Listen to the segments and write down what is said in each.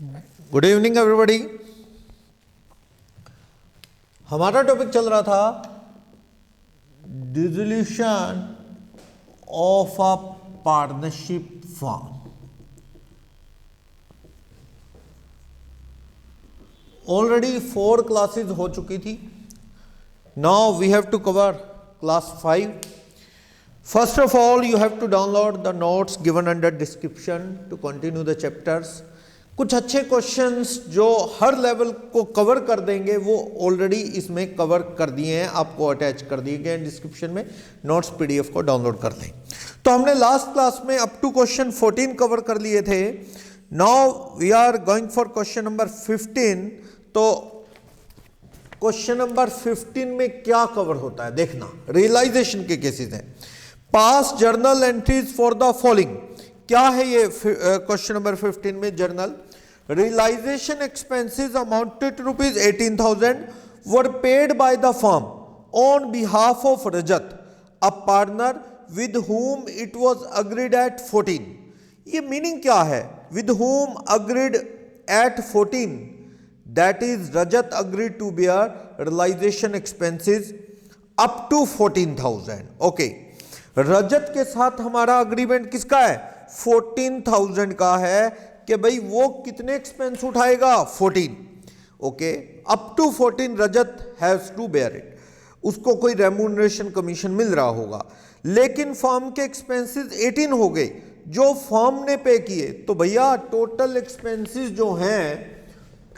Good evening everybody. हमारा topic चल रहा था dissolution of a partnership firm. Already 4 classes हो चुकी थी। Now we have to cover class 5। First of all, you have to download the notes given under description to continue the chapters. कुछ अच्छे questions जो हर level को cover कर देंगे वो ऑलरेडी इसमें कवर कर दिए हैं, आपको अटैच कर दिए गए हैं डिस्क्रिप्शन में। नोट्स पीडीएफ को डाउनलोड कर लें। तो हमने लास्ट क्लास में अप टू क्वेश्चन 14 कवर कर लिए थे। Now we are going for question number 15। तो क्वेश्चन नंबर 15 में क्या कवर होता है देखना, रियलाइजेशन के केसेस हैं। Pass journal entries for the following. क्या है ये क्वेश्चन नंबर 15 में? Journal realisation expenses amounted to rupees 18,000 were paid by the firm on behalf of Rajat a partner with whom it was agreed at 14। ये meaning क्या है? With whom agreed at 14, that is Rajat agreed to bear realisation expenses up to 14,000। Okay, Rajat के साथ हमारा agreement किसका है? 14,000 का है कि भाई वो कितने एक्सपेंस उठाएगा? 14। Okay, up to 14 Rajat has to bear it. उसको कोई रेम्यूनरेशन कमीशन मिल रहा होगा, लेकिन फर्म के एक्सपेंसेस 18 हो गए जो फर्म ने पे किए। तो भैया टोटल एक्सपेंसेस जो हैं,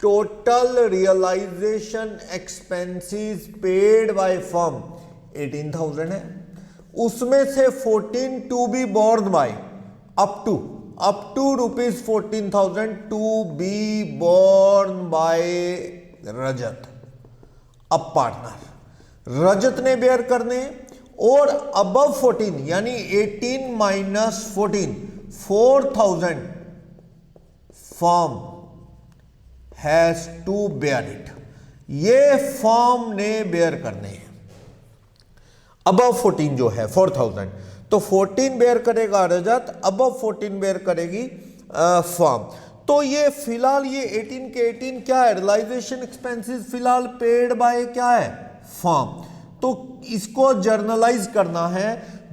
total realisation expenses paid by firm 18,000 है। उसमें से 14 to be borne by up to rupees 14,000 to be borne by Rajat अब पार्टनर। रजत ने बेयर करने, और अबव 14 यानी 18 minus 14 4,000 firm has to bear it. ये फर्म ने बेयर करने हैं। अबव 14 जो है 4,000, तो 14 बेयर करेगा रजत, अबव 14 बेयर करेगी फर्म। तो ये फिलहाल ये 18 के 18 क्या है? रियलाइजेशन एक्सपेंसेस फिलहाल पेड बाय क्या है? फर्म। तो इसको जर्नलाइज करना है।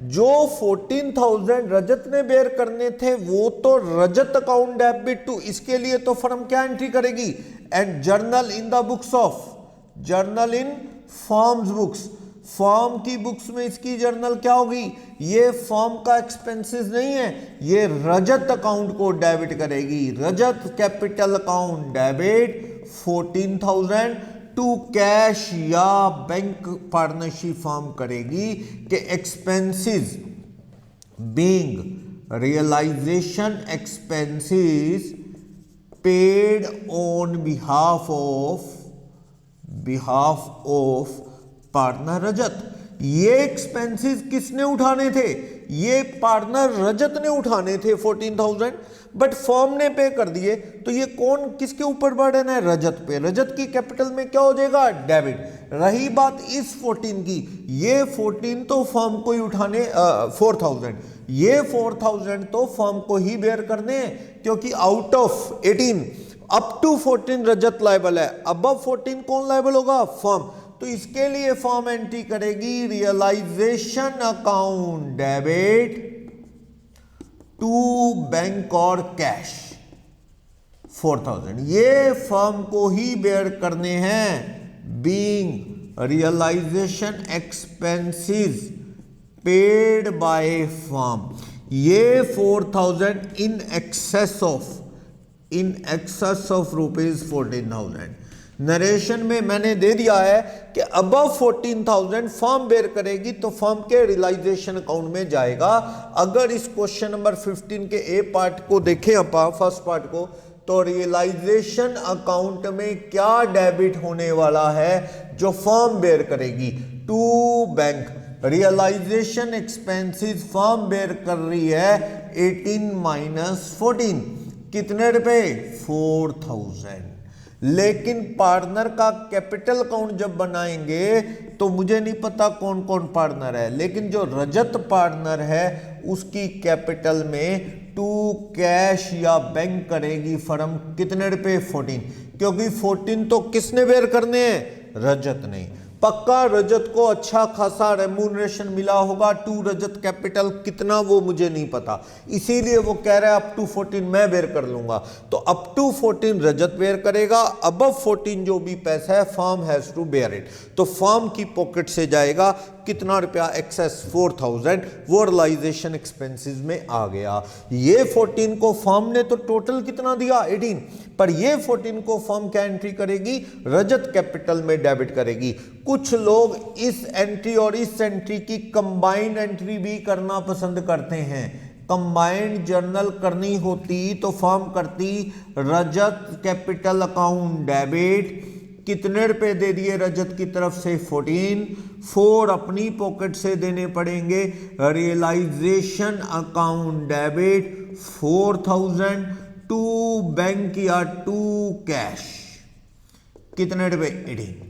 जो 14,000 रजत ने बेयर करने थे वो तो रजत अकाउंट डेबिट टू, इसके लिए तो फर्म क्या एंट्री करेगी? And journal in the books of, journal in firms books, firm की बुक्स में इसकी जर्नल क्या होगी? ये फर्म का एक्सपेंसेस नहीं है, ये रजत अकाउंट को डेबिट करेगी। Rajat capital account debit 14,000 to cash या बैंक पार्टनरशिप फर्म करेगी कि expenses being realisation expenses paid on behalf of partner Rajat. ये एक्सपेंसेस किसने उठाने थे? ये पार्टनर रजत ने उठाने थे 14,000, बट फर्म ने पे कर दिए। तो ये कौन किसके ऊपर बर्डन है? रजत पे। रजत की कैपिटल में क्या हो जाएगा? डेबिट। रही बात इस 14 की, ये 14 तो फर्म को ही उठाने 4,000, ये 4,000 तो फर्म को ही बेयर करने हैं, क्योंकि out of 18 up to 14 Rajat liable है, अबव 14 कौन लायबल होगा? फर्म। तो इसके लिए फर्म एंट्री करेगी realisation account debit to bank और कैश 4,000। ये फर्म को ही बेयर करने हैं, being realisation expenses paid by firm. ये 4,000 in excess of rupees 14,000। Narration में मैंने दे दिया है कि अबव 14,000 फर्म बेयर करेगी तो फर्म के रियलाइजेशन अकाउंट में जाएगा। अगर इस क्वेश्चन नंबर 15 के ए पार्ट को देखें अपन, फर्स्ट पार्ट को, तो रियलाइजेशन अकाउंट में क्या डेबिट होने वाला है जो फर्म बेयर करेगी? To bank. Realisation expenses firm bear कर रही है 18 माइनस 14, कितने रुपए? 4,000। लेकिन पार्टनर का कैपिटल अकाउंट जब बनाएंगे तो मुझे नहीं पता कौन कौन पार्टनर है, लेकिन जो रजत पार्टनर है उसकी कैपिटल में टू कैश या बैंक करेगी फर्म कितने रुपए 14, क्योंकि 14 तो किसने बेयर करने हैं, रजत ने। पक्का रजत को अच्छा खासा रेम्यूनरेशन मिला होगा, टू रजत कैपिटल कितना वो मुझे नहीं पता, इसीलिए वो कह रहा है अप टू 14 मैं बेयर कर लूंगा। तो अप टू 14 रजत बेयर करेगा, अबव 14 जो भी पैसा है firm has to bear it. तो फर्म की पॉकेट से जाएगा कितना रुपया, एक्सेस 4000, वो रियलाइजेशन एक्सपेंसेस में आ गया। ये 14 को फर्म ने तो टोटल कितना दिया 18, पर ये 14 को फर्म क्या एंट्री करेगी, रजत कैपिटल में डेबिट करेगी। कुछ लोग इस एंट्री और इस एंट्री की कंबाइंड एंट्री भी करना पसंद करते हैं। कंबाइंड जर्नल करनी होती तो फर्म करती रजत कैपिटल अकाउंट डेबिट, कितने रुपए दे दिए रजत की तरफ से 14, 4 अपनी पॉकेट से देने पड़ेंगे, realisation account debit 4000, to bank या टू कैश कितने रुपए 18।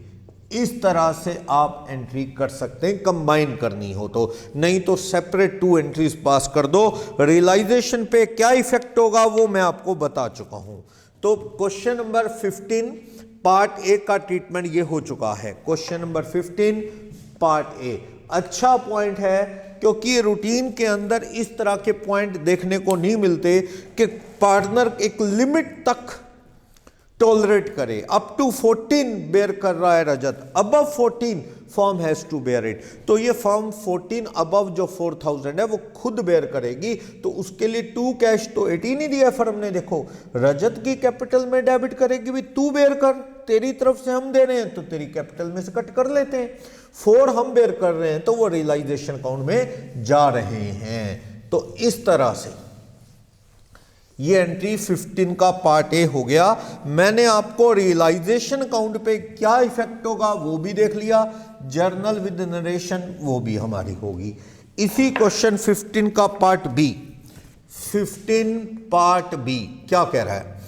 इस तरह से आप एंट्री कर सकते हैं कंबाइन करनी हो तो, नहीं तो सेपरेट 2 एंट्रीज पास कर दो। रियलाइजेशन पे क्या इफेक्ट होगा वो मैं आपको बता चुका हूं। तो क्वेश्चन नंबर 15 पार्ट ए का ट्रीटमेंट ये हो चुका है। क्वेश्चन नंबर 15 पार्ट ए अच्छा पॉइंट है, क्योंकि रूटीन के अंदर इस तरह के पॉइंट देखने को नहीं मिलते कि पार्टनर एक लिमिट तक टॉलरेट करे। अप टू 14 बेयर कर रहा है Rajat, above 14 firm has to bear it. तो ये फर्म 14 अबव जो 4000 है वो खुद बेयर करेगी, तो उसके लिए टू कैश तो 18 ही दिया फर्म ने। देखो रजत की कैपिटल में डेबिट करेगी, भी तू बेयर कर, तेरी तरफ से हम दे रहे हैं तो तेरी कैपिटल में से कट कर लेते हैं। 4 हम बेयर कर रहे हैं तो वो रियलाइजेशन अकाउंट में जा रहे हैं। तो इस तरह से ये एंट्री 15 का पार्ट ए हो गया। मैंने आपको रियलाइजेशन अकाउंट पे क्या इफेक्ट होगा वो भी देख लिया, जर्नल विद नरेशन वो भी हमारी होगी। इसी क्वेश्चन 15 का पार्ट बी, 15 पार्ट बी क्या कह रहा है,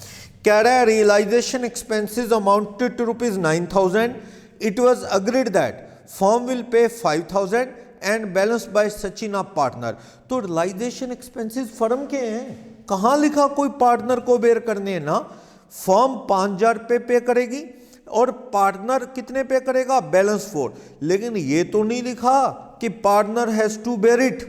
कह रहा है realisation expenses amounted to ₹9000, it was agreed that firm will pay 5000 and balance by Sachin a partner. तो रियलाइजेशन एक्सपेंसेस फर्म के हैं, कहां लिखा कोई पार्टनर को बेयर करने हैं ना। फर्म 5000 पे करेगी और पार्टनर कितने पे करेगा, बैलेंस 4। लेकिन ये तो नहीं लिखा कि partner has to bear it.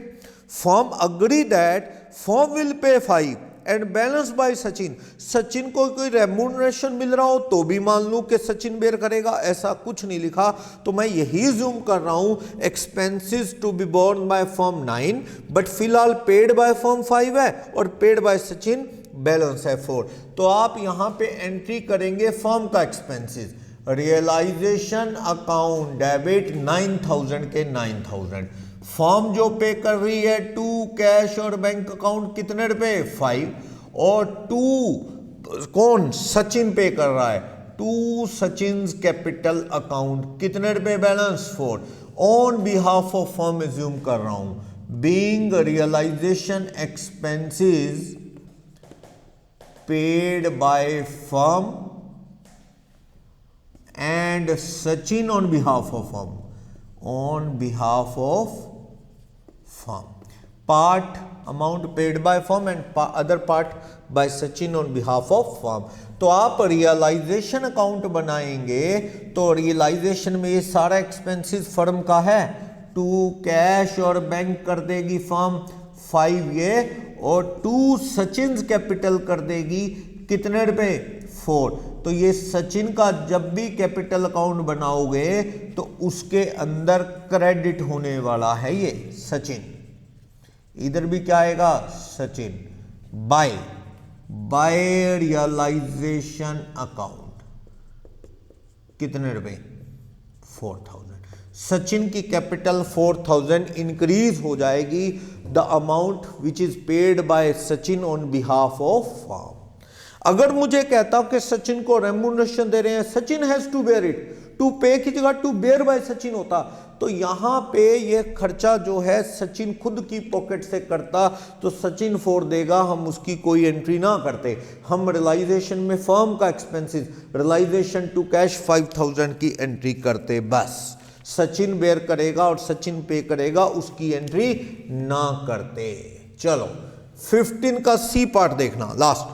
Firm agree that firm will pay 5 and balance by Sachin. Sachin को कोई रेम्यूनरेशन मिल रहा हो तो भी मान लूं कि सचिन बेयर करेगा, ऐसा कुछ नहीं लिखा। तो मैं यही जूम कर रहा हूं, expenses to be borne by firm 9, but फिलहाल पेड बाय फर्म 5 है और पेड बाय सचिन बैलेंस है 4। तो आप यहां पे एंट्री करेंगे फर्म का एक्सपेंसेस, रियलाइजेशन अकाउंट डेबिट 9000 के 9000। फर्म जो पे कर रही है टू कैश और बैंक अकाउंट कितने रुपए 5, और टू कौन सचिन पे कर रहा है, टू सचिन कैपिटल अकाउंट कितने रुपए balance 4। On behalf of firm assume कर रहा हूं, being realisation expenses paid by firm and Sachin on behalf of firm, on behalf of firm, part amount paid by firm and other part by Sachin on behalf of firm। तो आप realisation account बनाएंगे तो realisation में ये सारा expenses firm का है, to cash और बैंक कर देगी फर्म 5 ये, और टू सचिन कैपिटल कर देगी कितने रुपए 4। तो ये सचिन का जब भी कैपिटल अकाउंट बनाओगे तो उसके अंदर क्रेडिट होने वाला है ये सचिन, इधर भी क्या आएगा सचिन, बाय रियलाइजेशन अकाउंट कितने रुपए 4000। सचिन की कैपिटल 4000 इंक्रीज हो जाएगी, the amount which is paid by Sachin on behalf of firm. अगर मुझे कहता कि सचिन को रेम्यूनरेशन दे रहे हैं, Sachin has to bear it, to pay की जगह टू बेयर बाय सचिन होता, तो यहां पे ये खर्चा जो है सचिन खुद की पॉकेट से करता, तो सचिन 4 देगा, हम उसकी कोई एंट्री ना करते। हम रियलाइजेशन में फर्म का एक्सपेंसेस रियलाइजेशन टू कैश 5000 की एंट्री करते, बस सचिन बेयर करेगा और सचिन पे करेगा, उसकी एंट्री ना करते। चलो 15 का सी पार्ट देखना लास्ट।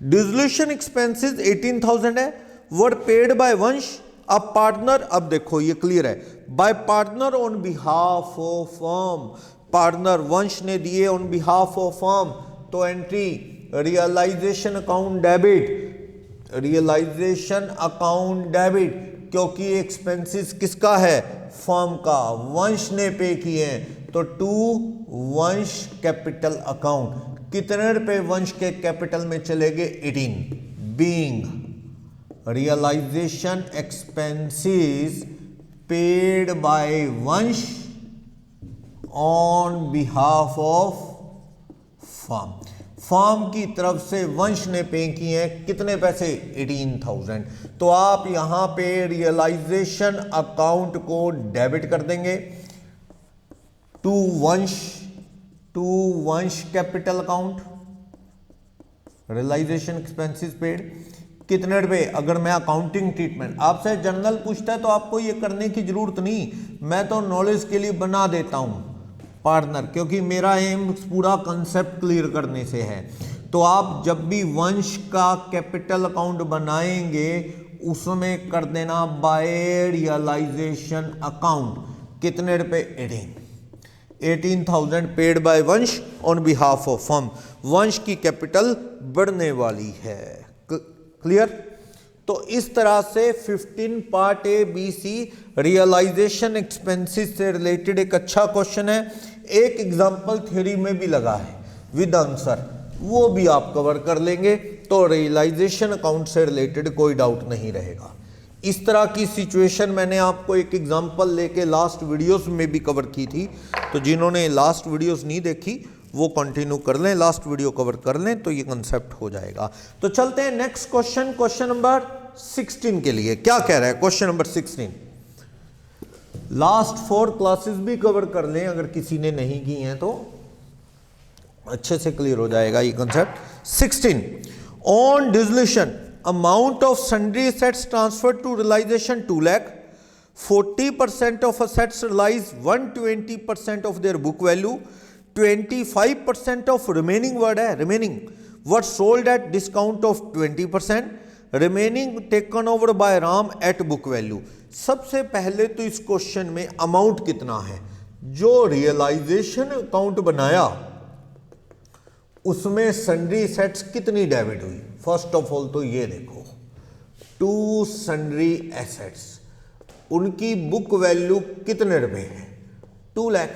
डिसोल्यूशन एक्सपेंसेस 18,000 है, वर पेड बाय वंश अ पार्टनर। अब देखो ये क्लियर है, by partner on behalf of firm, partner Vansh ने दिए ऑन बिहाफ ऑफ फर्म, तो entry realisation account debit, realisation account debit, क्योंकि एक्सपेंसेस किसका है, फर्म का, वंश ने पे किए हैं, तो टू वंश कैपिटल अकाउंट। कितने रुपए वंश के कैपिटल में चले गए, 18, being realisation expenses paid by Vansh on behalf of firm, firm की तरफ से वंश ने पे किए हैं कितने पैसे, 18,000। तो आप यहां पे रियलाइजेशन अकाउंट को डेबिट कर देंगे to Vansh capital account, realisation expenses paid कितने रुपए। अगर मैं अकाउंटिंग ट्रीटमेंट आपसे जनरल पूछता है तो आपको ये करने की जरूरत नहीं, मैं तो नॉलेज के लिए बना देता हूं पार्टनर, क्योंकि मेरा एम पूरा कंसेप्ट क्लियर करने से है। तो आप जब भी वंश का कैपिटल अकाउंट बनाएंगे उसमें कर देना बाय रियलाइजेशन अकाउंट, कितने रुपए, 18,000 paid by Vansh on behalf of firm, वंश की कैपिटल बढ़ने वाली है। क्लियर। तो इस तरह से 15 part A B C realisation expenses से रिलेटेड एक अच्छा क्वेश्चन है, एक एग्जांपल थ्योरी में भी लगा है विद आंसर, वो भी आप कवर कर लेंगे, तो रियलाइजेशन अकाउंट से रिलेटेड कोई डाउट नहीं रहेगा। इस तरह की सिचुएशन मैंने आपको एक एग्जांपल लेके लास्ट वीडियोस में भी कवर की थी, तो जिन्होंने लास्ट वीडियोस नहीं देखी वो कंटिन्यू कर लें, लास्ट वीडियो कवर कर लें तो ये कंसेप्ट हो जाएगा। तो चलते हैं नेक्स्ट क्वेश्चन, क्वेश्चन नंबर 16 के लिए। क्या कह रहा है क्वेश्चन नंबर 16, लास्ट 4 क्लासेस भी कवर कर लें अगर किसी ने नहीं की हैं तो अच्छे से क्लियर हो जाएगा ये concept. 16, on dissolution amount of sundry assets transferred to realization 2 lakh, 40% of assets realize 120% of their book value, 25% of remaining word है remaining were sold at discount of 20%, remaining taken over by Ram at book value। सबसे पहले तो इस question में amount कितना है, जो realisation account बनाया उसमें सन्ड्री एसेट्स कितनी डेबिट हुई। फर्स्ट ऑफ ऑल तो ये देखो, 2 सन्ड्री एसेट्स, उनकी बुक वैल्यू कितने रुपए है, 2 लाख,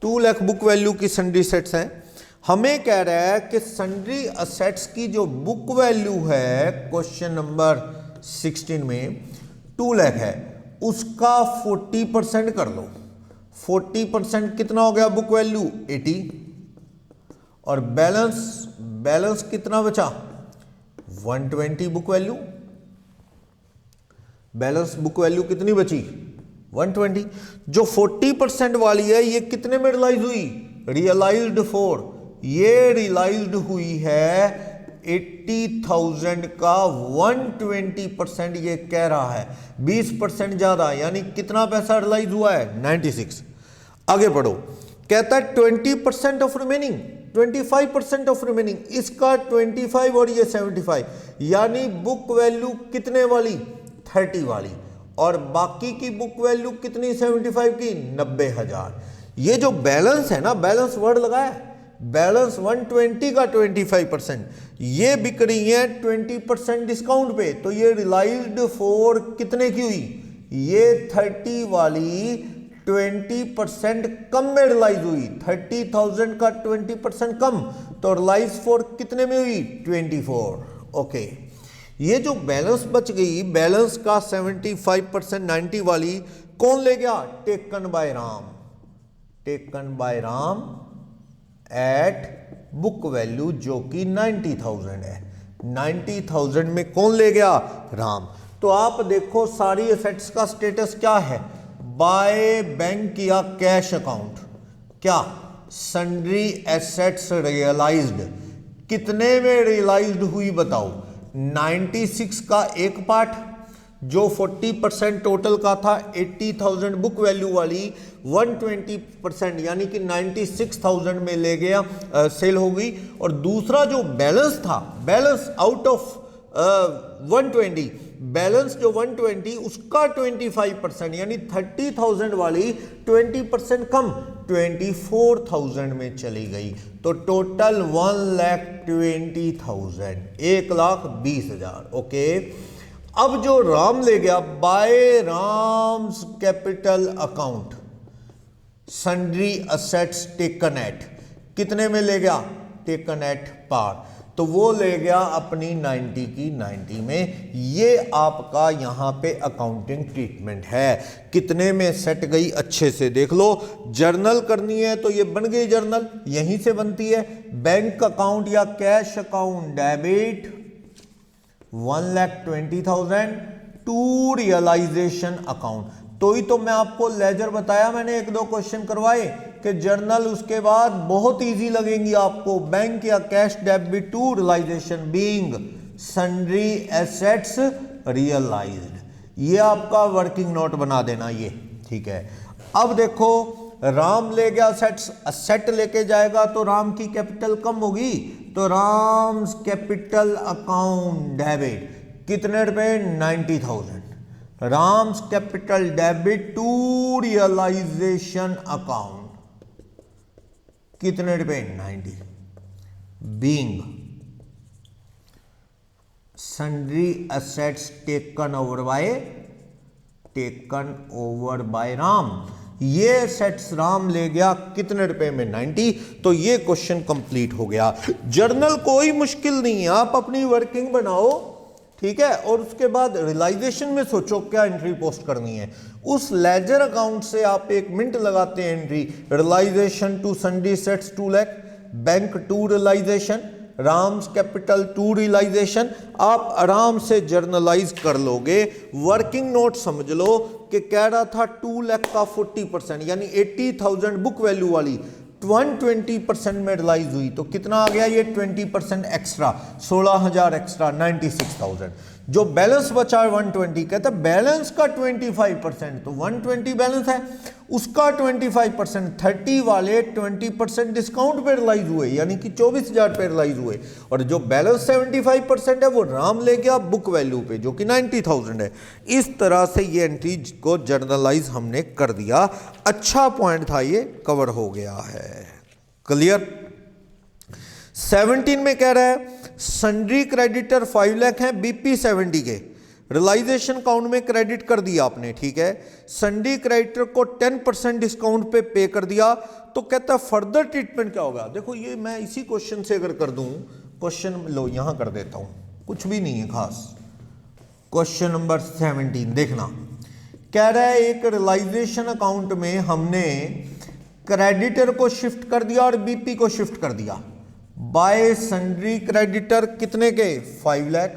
2 लाख बुक वैल्यू की सन्ड्री एसेट्स हैं। हमें कह रहा है कि सन्ड्री एसेट्स की जो बुक वैल्यू है क्वेश्चन नंबर 16 में 2 लाख है, उसका 40% कर लो, 40% कितना हो गया बुक वैल्यू 80, और बैलेंस कितना बचा 120 book value, balance book value कितनी बची 120। जो 40% वाली है ये कितने में रियलाइज हुई, रियलाइज्ड 4, ये रियलाइज्ड हुई है 80,000 का 120%, ये कह रहा है 20% ज्यादा, यानी कितना पैसा रियलाइज हुआ है 96। आगे बढ़ो, कहता है 20% ऑफ रिमेनिंग, 25% ऑफ रिमेनिंग, इसका 25 और ये 75, यानी बुक वैल्यू कितने वाली 30 वाली, और बाकी की बुक वैल्यू कितनी 75 की 90,000। ये जो बैलेंस है ना, बैलेंस वर्ड लगा है, बैलेंस 120 का 25%, ये बिक रही है 20% डिस्काउंट पे, तो ये रियलाइज्ड 4 कितने की हुई, ये 30 वाली 20% कम में रियलाइज हुई, 30,000 का 20% कम, तो रियलाइज 4 कितने में हुई 24। ओके, ये जो बैलेंस बच गई, बैलेंस का 75% 90 वाली कौन ले गया, taken by Ram, taken by Ram at book value जो कि 90,000 है, 90,000 में कौन ले गया, राम। तो आप देखो सारी एसेट्स का स्टेटस क्या है, बाय बैंक या कैश अकाउंट, क्या सन्ड्री एसेट्स रियलाइज्ड, कितने में रियलाइज्ड हुई बताओ, 96 का एक पार्ट, जो 40% टोटल का था 80,000 बुक वैल्यू वाली 120% यानी कि 96,000 में ले गया, सेल हो गई। और दूसरा जो बैलेंस था, बैलेंस आउट ऑफ 120, बैलेंस जो 120 उसका 25% यानी 30,000 वाली 20% कम 24,000 में चली गई। तो टोटल 1,20,000, 1,20,000। ओके, अब जो राम ले गया by Ram's capital account sundry assets taken at, कितने में ले गया? Taken at par. तो वो ले गया अपनी 90 की 90 में। ये आपका यहां पे अकाउंटिंग ट्रीटमेंट है। कितने में सेट गई? अच्छे से देख लो। जर्नल करनी है तो ये बन गई जर्नल, यहीं से बनती है। बैंक अकाउंट या cash account debit 1,20,000 to realisation account. तो ही तो मैं आपको लेजर बताया, मैंने 1-2 क्वेश्चन करवाए कि जर्नल उसके बाद बहुत इजी लगेंगी आपको। बैंक या cash debit to realisation being sundry assets realised, ये आपका वर्किंग नोट बना देना ये, ठीक है। अब देखो राम ले गया असेट्स, असेट लेके जाएगा तो राम की कैपिटल कम होगी, तो राम्स कैपिटल अकाउंट डेबिट कितने रुपए? 90,000। Ram's capital debit to realisation account कितने रुपए? 90। Being sundry assets taken over by Ram, ये असेट्स राम ले गया कितने रुपए में? 90। तो ये क्वेश्चन कंप्लीट हो गया। जर्नल कोई मुश्किल नहीं है, आप अपनी वर्किंग बनाओ, ठीक है। और उसके बाद रियलाइजेशन में सोचो क्या एंट्री पोस्ट करनी है। उस लेजर अकाउंट से आप 1 मिनट लगाते हैं entry, realisation to sundry assets 2 lakh, bank to realisation, Ram's capital to realisation. आप आराम से जर्नलाइज कर लोगे। वर्किंग नोट समझ लो कि कह रहा था 2 लाख का 40% यानी 80,000 बुक वैल्यू वाली 120% में रियलाइज हुई, तो कितना आ गया ये? 20% एक्स्ट्रा, 16,000 एक्स्ट्रा, 96,000। जो बैलेंस बचा है 120, कहता है बैलेंस का 25%, तो 120 बैलेंस है उसका 25%, 30 वाले 20% डिस्काउंट पे रियलाइज हुए यानी कि 24,000 पे रियलाइज हुए। और जो बैलेंस 75% है वो राम ले गया बुक वैल्यू पे जो कि 90,000 है। इस तरह से ये एंट्री को जर्नलाइज हमने कर दिया। अच्छा पॉइंट था, ये कवर हो गया है। क्लियर? 17 में कह रहा है सन्ड्री क्रेडिटर 5 लाख हैं बीपी 70 के, रियलाइजेशन अकाउंट में क्रेडिट कर दिया आपने, ठीक है। सन्ड्री क्रेडिटर को 10% डिस्काउंट पे पे कर दिया, तो कहता है फर्दर ट्रीटमेंट क्या होगा? देखो ये मैं इसी क्वेश्चन से अगर कर दूं, क्वेश्चन लो यहां कर देता हूं, कुछ भी नहीं है खास। क्वेश्चन नंबर 17 देखना, कह रहा है एक रियलाइजेशन अकाउंट में हमने क्रेडिटर को शिफ्ट कर दिया और बीपी को शिफ्ट कर दिया। बाय सन्ड्री क्रेडिटर कितने के? 5 लाख,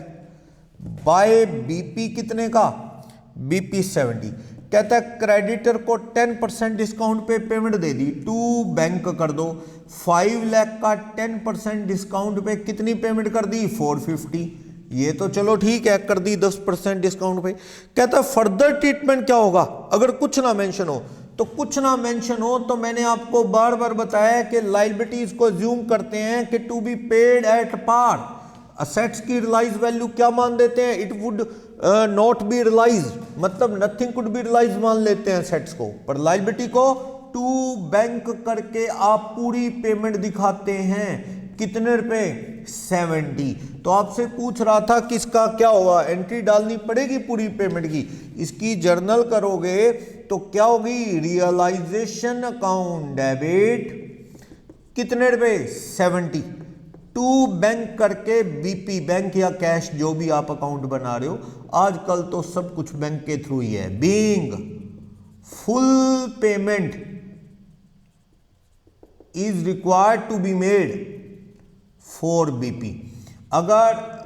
बाय बीपी कितने का? बीपी 70। कहता है क्रेडिटर को 10% डिस्काउंट पे पेमेंट दे दी, टू बैंक कर दो। 5 लाख का 10% डिस्काउंट पे कितनी पेमेंट कर दी? 450। ये तो चलो ठीक है, कर दी 10% डिस्काउंट पे। कहता है फर्दर ट्रीटमेंट क्या होगा अगर कुछ ना मेंशन हो? तो कुछ ना मेंशन हो तो मैंने आपको बार बार बताया कि लायबिलिटीज को ज्यूम करते हैं कि to be paid at par. Assets की रियलाइज वैल्यू क्या मान देते हैं? It would not be realise, मतलब नथिंग कुड बी रियलाइज मान लेते हैं असेट्स को, पर लायबिलिटी को टू बैंक करके आप पूरी पेमेंट दिखाते हैं। कितने रुपए? 70। तो आपसे पूछ रहा था कि इसका क्या होगा, एंट्री डालनी पड़ेगी पूरी पेमेंट की। इसकी जर्नल करोगे तो क्या होगी? रियलाइजेशन अकाउंट डेबिट कितने रुपए? 70 टू बैंक करके बीपी, बैंक या कैश जो भी आप अकाउंट बना रहे हो, आजकल तो सब कुछ बैंक के थ्रू ही है। Being full payment is required to be made for BP. अगर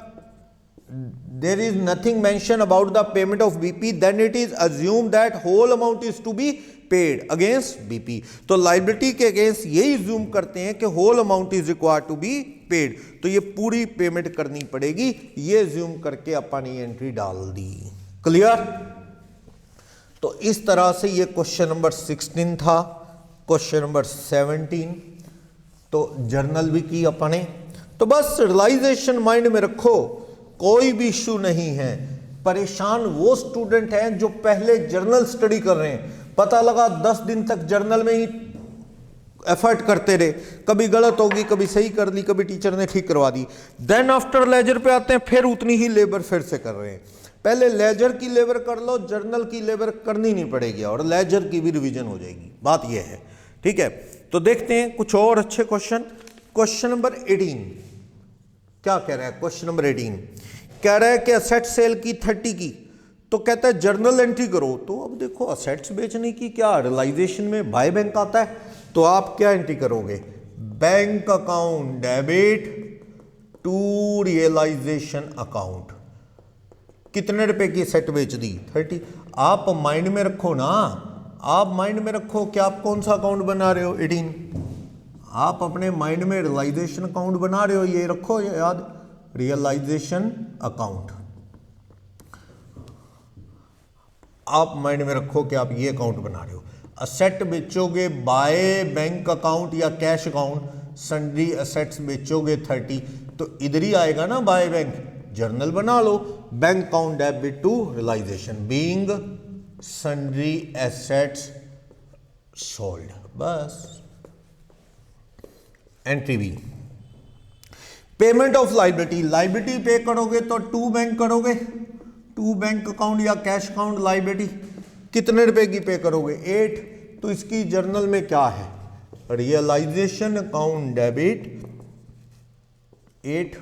there is nothing mentioned about the payment of BP, then it is assumed that whole amount is to be paid against BP। तो liability के against यही assume करते हैं कि whole amount is required to be paid, तो ये पूरी payment करनी पड़ेगी, ये assume करके अपन ये एंट्री डाल दी। क्लियर? तो इस तरह से ये क्वेश्चन नंबर 16 था। क्वेश्चन नंबर 17 तो जर्नल भी की अपने। तो बस रियलाइजेशन माइंड में रखो, कोई भी इश्यू नहीं है। परेशान वो स्टूडेंट हैं जो पहले जर्नल स्टडी कर रहे हैं, पता लगा 10 दिन तक जर्नल में ही एफर्ट करते रहे, कभी गलत होगी, कभी सही कर ली, कभी टीचर ने ठीक करवा दी, देन आफ्टर लेजर पे आते हैं, फिर उतनी ही लेबर फिर से कर रहे हैं। पहले लेजर की लेबर कर लो, जर्नल की लेबर करनी नहीं पड़ेगी और लेजर की भी रिवीजन हो जाएगी। बात यह है, ठीक है। तो देखते हैं कुछ और अच्छे क्वेश्चन। क्वेश्चन नंबर 18 क्या कह रहा है? क्वेश्चन नंबर 18 कह रहा है कि असेट सेल की 30 की, तो कहता है जर्नल एंट्री करो। तो अब देखो असेट्स बेचने की क्या रियलाइजेशन में बाय बैंक आता है, तो आप क्या एंट्री करोगे? Bank account debit to realisation account. कितने रुपए की सेट बेच दी? 30। आप माइंड में रखो ना, आप माइंड में रखो कि आप कौन सा अकाउंट बना रहे हो। 18 आप अपने माइंड में रियलाइजेशन अकाउंट बना रहे हो, ये रखो याद, रियलाइजेशन अकाउंट। आप माइंड में रखो कि आप ये अकाउंट बना रहे हो। असेट बेचोगे बाय बैंक अकाउंट या कैश अकाउंट, सन्ड्री असेट्स बेचोगे 30, तो इधर ही आएगा ना बाय बैंक। जर्नल बना लो, bank account debit to realisation being sundry assets sold, बस। Entry B payment of liability, liability pay करोगे तो टू बैंक करोगे, टू बैंक अकाउंट या कैश अकाउंट लाइबिलिटी। कितने रुपए की पे करोगे? 8। तो इसकी जर्नल में क्या है? Realisation account debit 8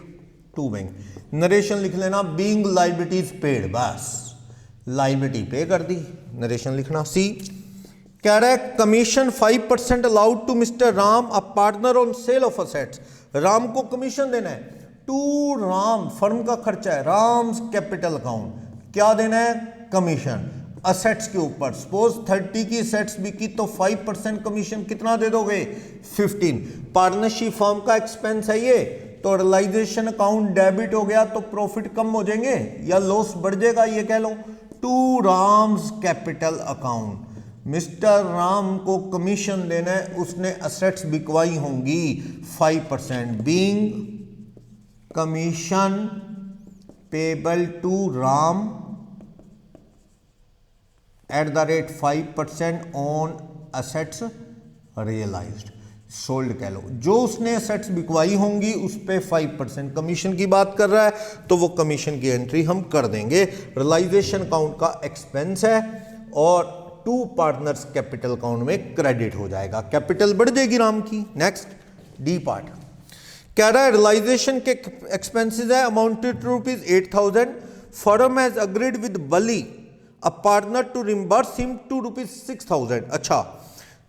to bank. Narration लिख लेना, बीइंग लाइबिलिटीज पेड, बस लाइबिलिटी पे कर दी, नरेशन लिखना। सी कह रहा है commission 5% allowed to mister Ram a partner on sale of assets. Ram को कमीशन देना है टू राम, फर्म का खर्चा है, राम्स कैपिटल अकाउंट, क्या देना है? कमीशन असेट्स के ऊपर। सपोज 30 की असेट्स बिकी तो 5% कमीशन कितना दे दोगे? 15। पार्टनरशिप फर्म का एक्सपेंस है ये, तो रियलाइजेशन अकाउंट डेबिट हो गया तो प्रॉफिट कम हो जाएंगे या लॉस बढ़ जाएगा, ये कह लो। To Ram's capital account, mister Ram को कमीशन देना है, उसने असेट्स बिकवाई होंगी 5%, being commission payable to Ram at the rate 5% on assets realised sold कह लो। जो उसने असेट्स बिकवाई होंगी उस पे 5% कमीशन की बात कर रहा है, तो वो कमीशन की एंट्री हम कर देंगे। रियलाइजेशन अकाउंट का एक्सपेंस है और टू पार्टनर्स कैपिटल अकाउंट में क्रेडिट हो जाएगा, कैपिटल बढ़ जाएगी राम की। नेक्स्ट डी पार्ट कह रहा है रियलाइजेशन के एक्सपेंसेस है amounted to ₹8,000। Firm has agreed with Bali a partner to reimburse him to ₹6,000। अच्छा,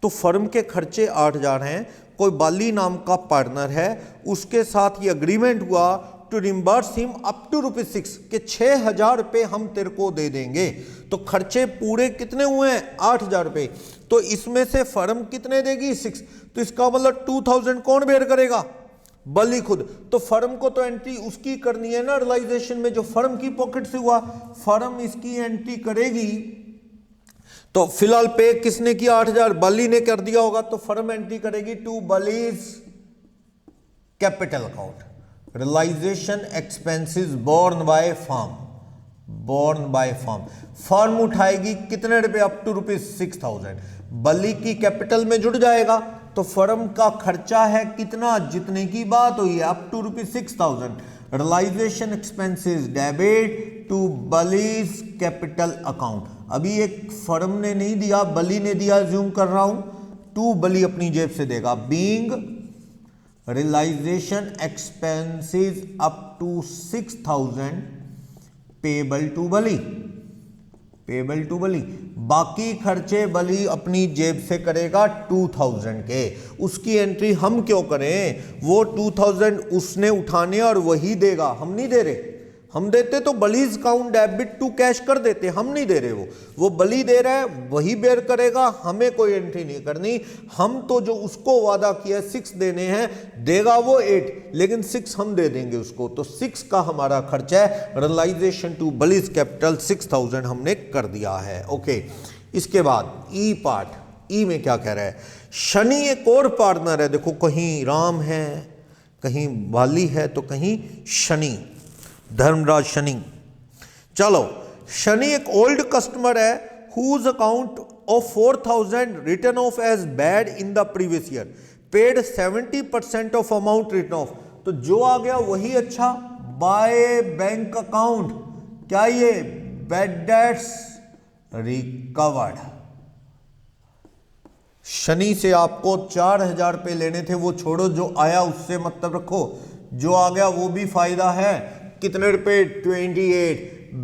तो फर्म के खर्चे 8,000 हैं, कोई बाली नाम का पार्टनर है, उसके साथ ये अग्रीमेंट हुआ to reimburse him up to ₹6 के 6,000 रुपये हम तेरे को दे देंगे। तो खर्चे पूरे कितने हुए हैं? 8,000 रुपये। तो इसमें से फर्म कितने देगी? 6। तो इसका मतलब 2,000 कौन बेयर करेगा? बली खुद। तो फर्म को तो एंट्री उसकी करनी है ना रियलाइजेशन में, जो फर्म की पॉकेट से हुआ, फर्म इसकी एंट्री करेगी। तो फिलहाल पे किसने किया? 8,000 बली ने कर दिया होगा, तो फर्म एंट्री करेगी to Bali's capital account. Realisation expenses borne by firm, borne by firm. Firm उठाएगी कितने रुपए? Up to ₹6,000। बली की कैपिटल में जुड़ जाएगा, तो फर्म का खर्चा है कितना? जितने की बात हुई है, up to ₹6,000। Realisation expenses debit to Bali's capital account. अभी एक फर्म ने नहीं दिया, बली ने दिया, ज्यूम कर रहा हूं, टू बली अपनी जेब से देगा। Being realisation expenses up to 6,000 payable to Bali, payable to Bali. बाकी खर्चे बली अपनी जेब से करेगा 2,000 के। उसकी एंट्री हम क्यों करें? वो 2,000 उसने उठाने और वही देगा, हम नहीं दे रहे। हम देते तो बलीज काउंट डेबिट टू कैश कर देते, हम नहीं दे रहे, वो बली दे रहा है, वही बेयर करेगा, हमें कोई एंट्री नहीं करनी। हम तो जो उसको वादा किया 6 देने हैं, देगा वो 8, लेकिन 6 हम दे देंगे उसको। तो 6 का हमारा खर्चा है, रियलाइजेशन टू बलीज कैपिटल 6000 हमने कर दिया है। ओके, इसके बाद ई पार्ट, ई में क्या कह रहा है, शनि एक और पार्टनर है, देखो कहीं राम है, कहीं बाली है, तो कहीं शनि, धर्मराज शनि। चलो, शनि एक ओल्ड कस्टमर है, whose account of 4000 written off as bad in the previous year, paid 70% of amount written off. तो जो आ गया वही अच्छा, बाय बैंक अकाउंट, क्या ये बैड डेट्स रिकवर्ड। शनि से आपको 4000 रुपये लेने थे, वो छोड़ो, जो आया उससे मतलब रखो, जो आ गया वो भी फायदा है। कितने रुपए? 28।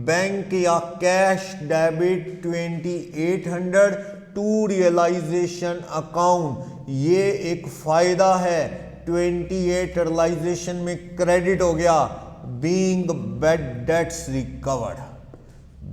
बैंक या cash debit 2800 to realisation account, ये एक फायदा है। 28 रियलाइजेशन में क्रेडिट हो गया, being bad debts recovered,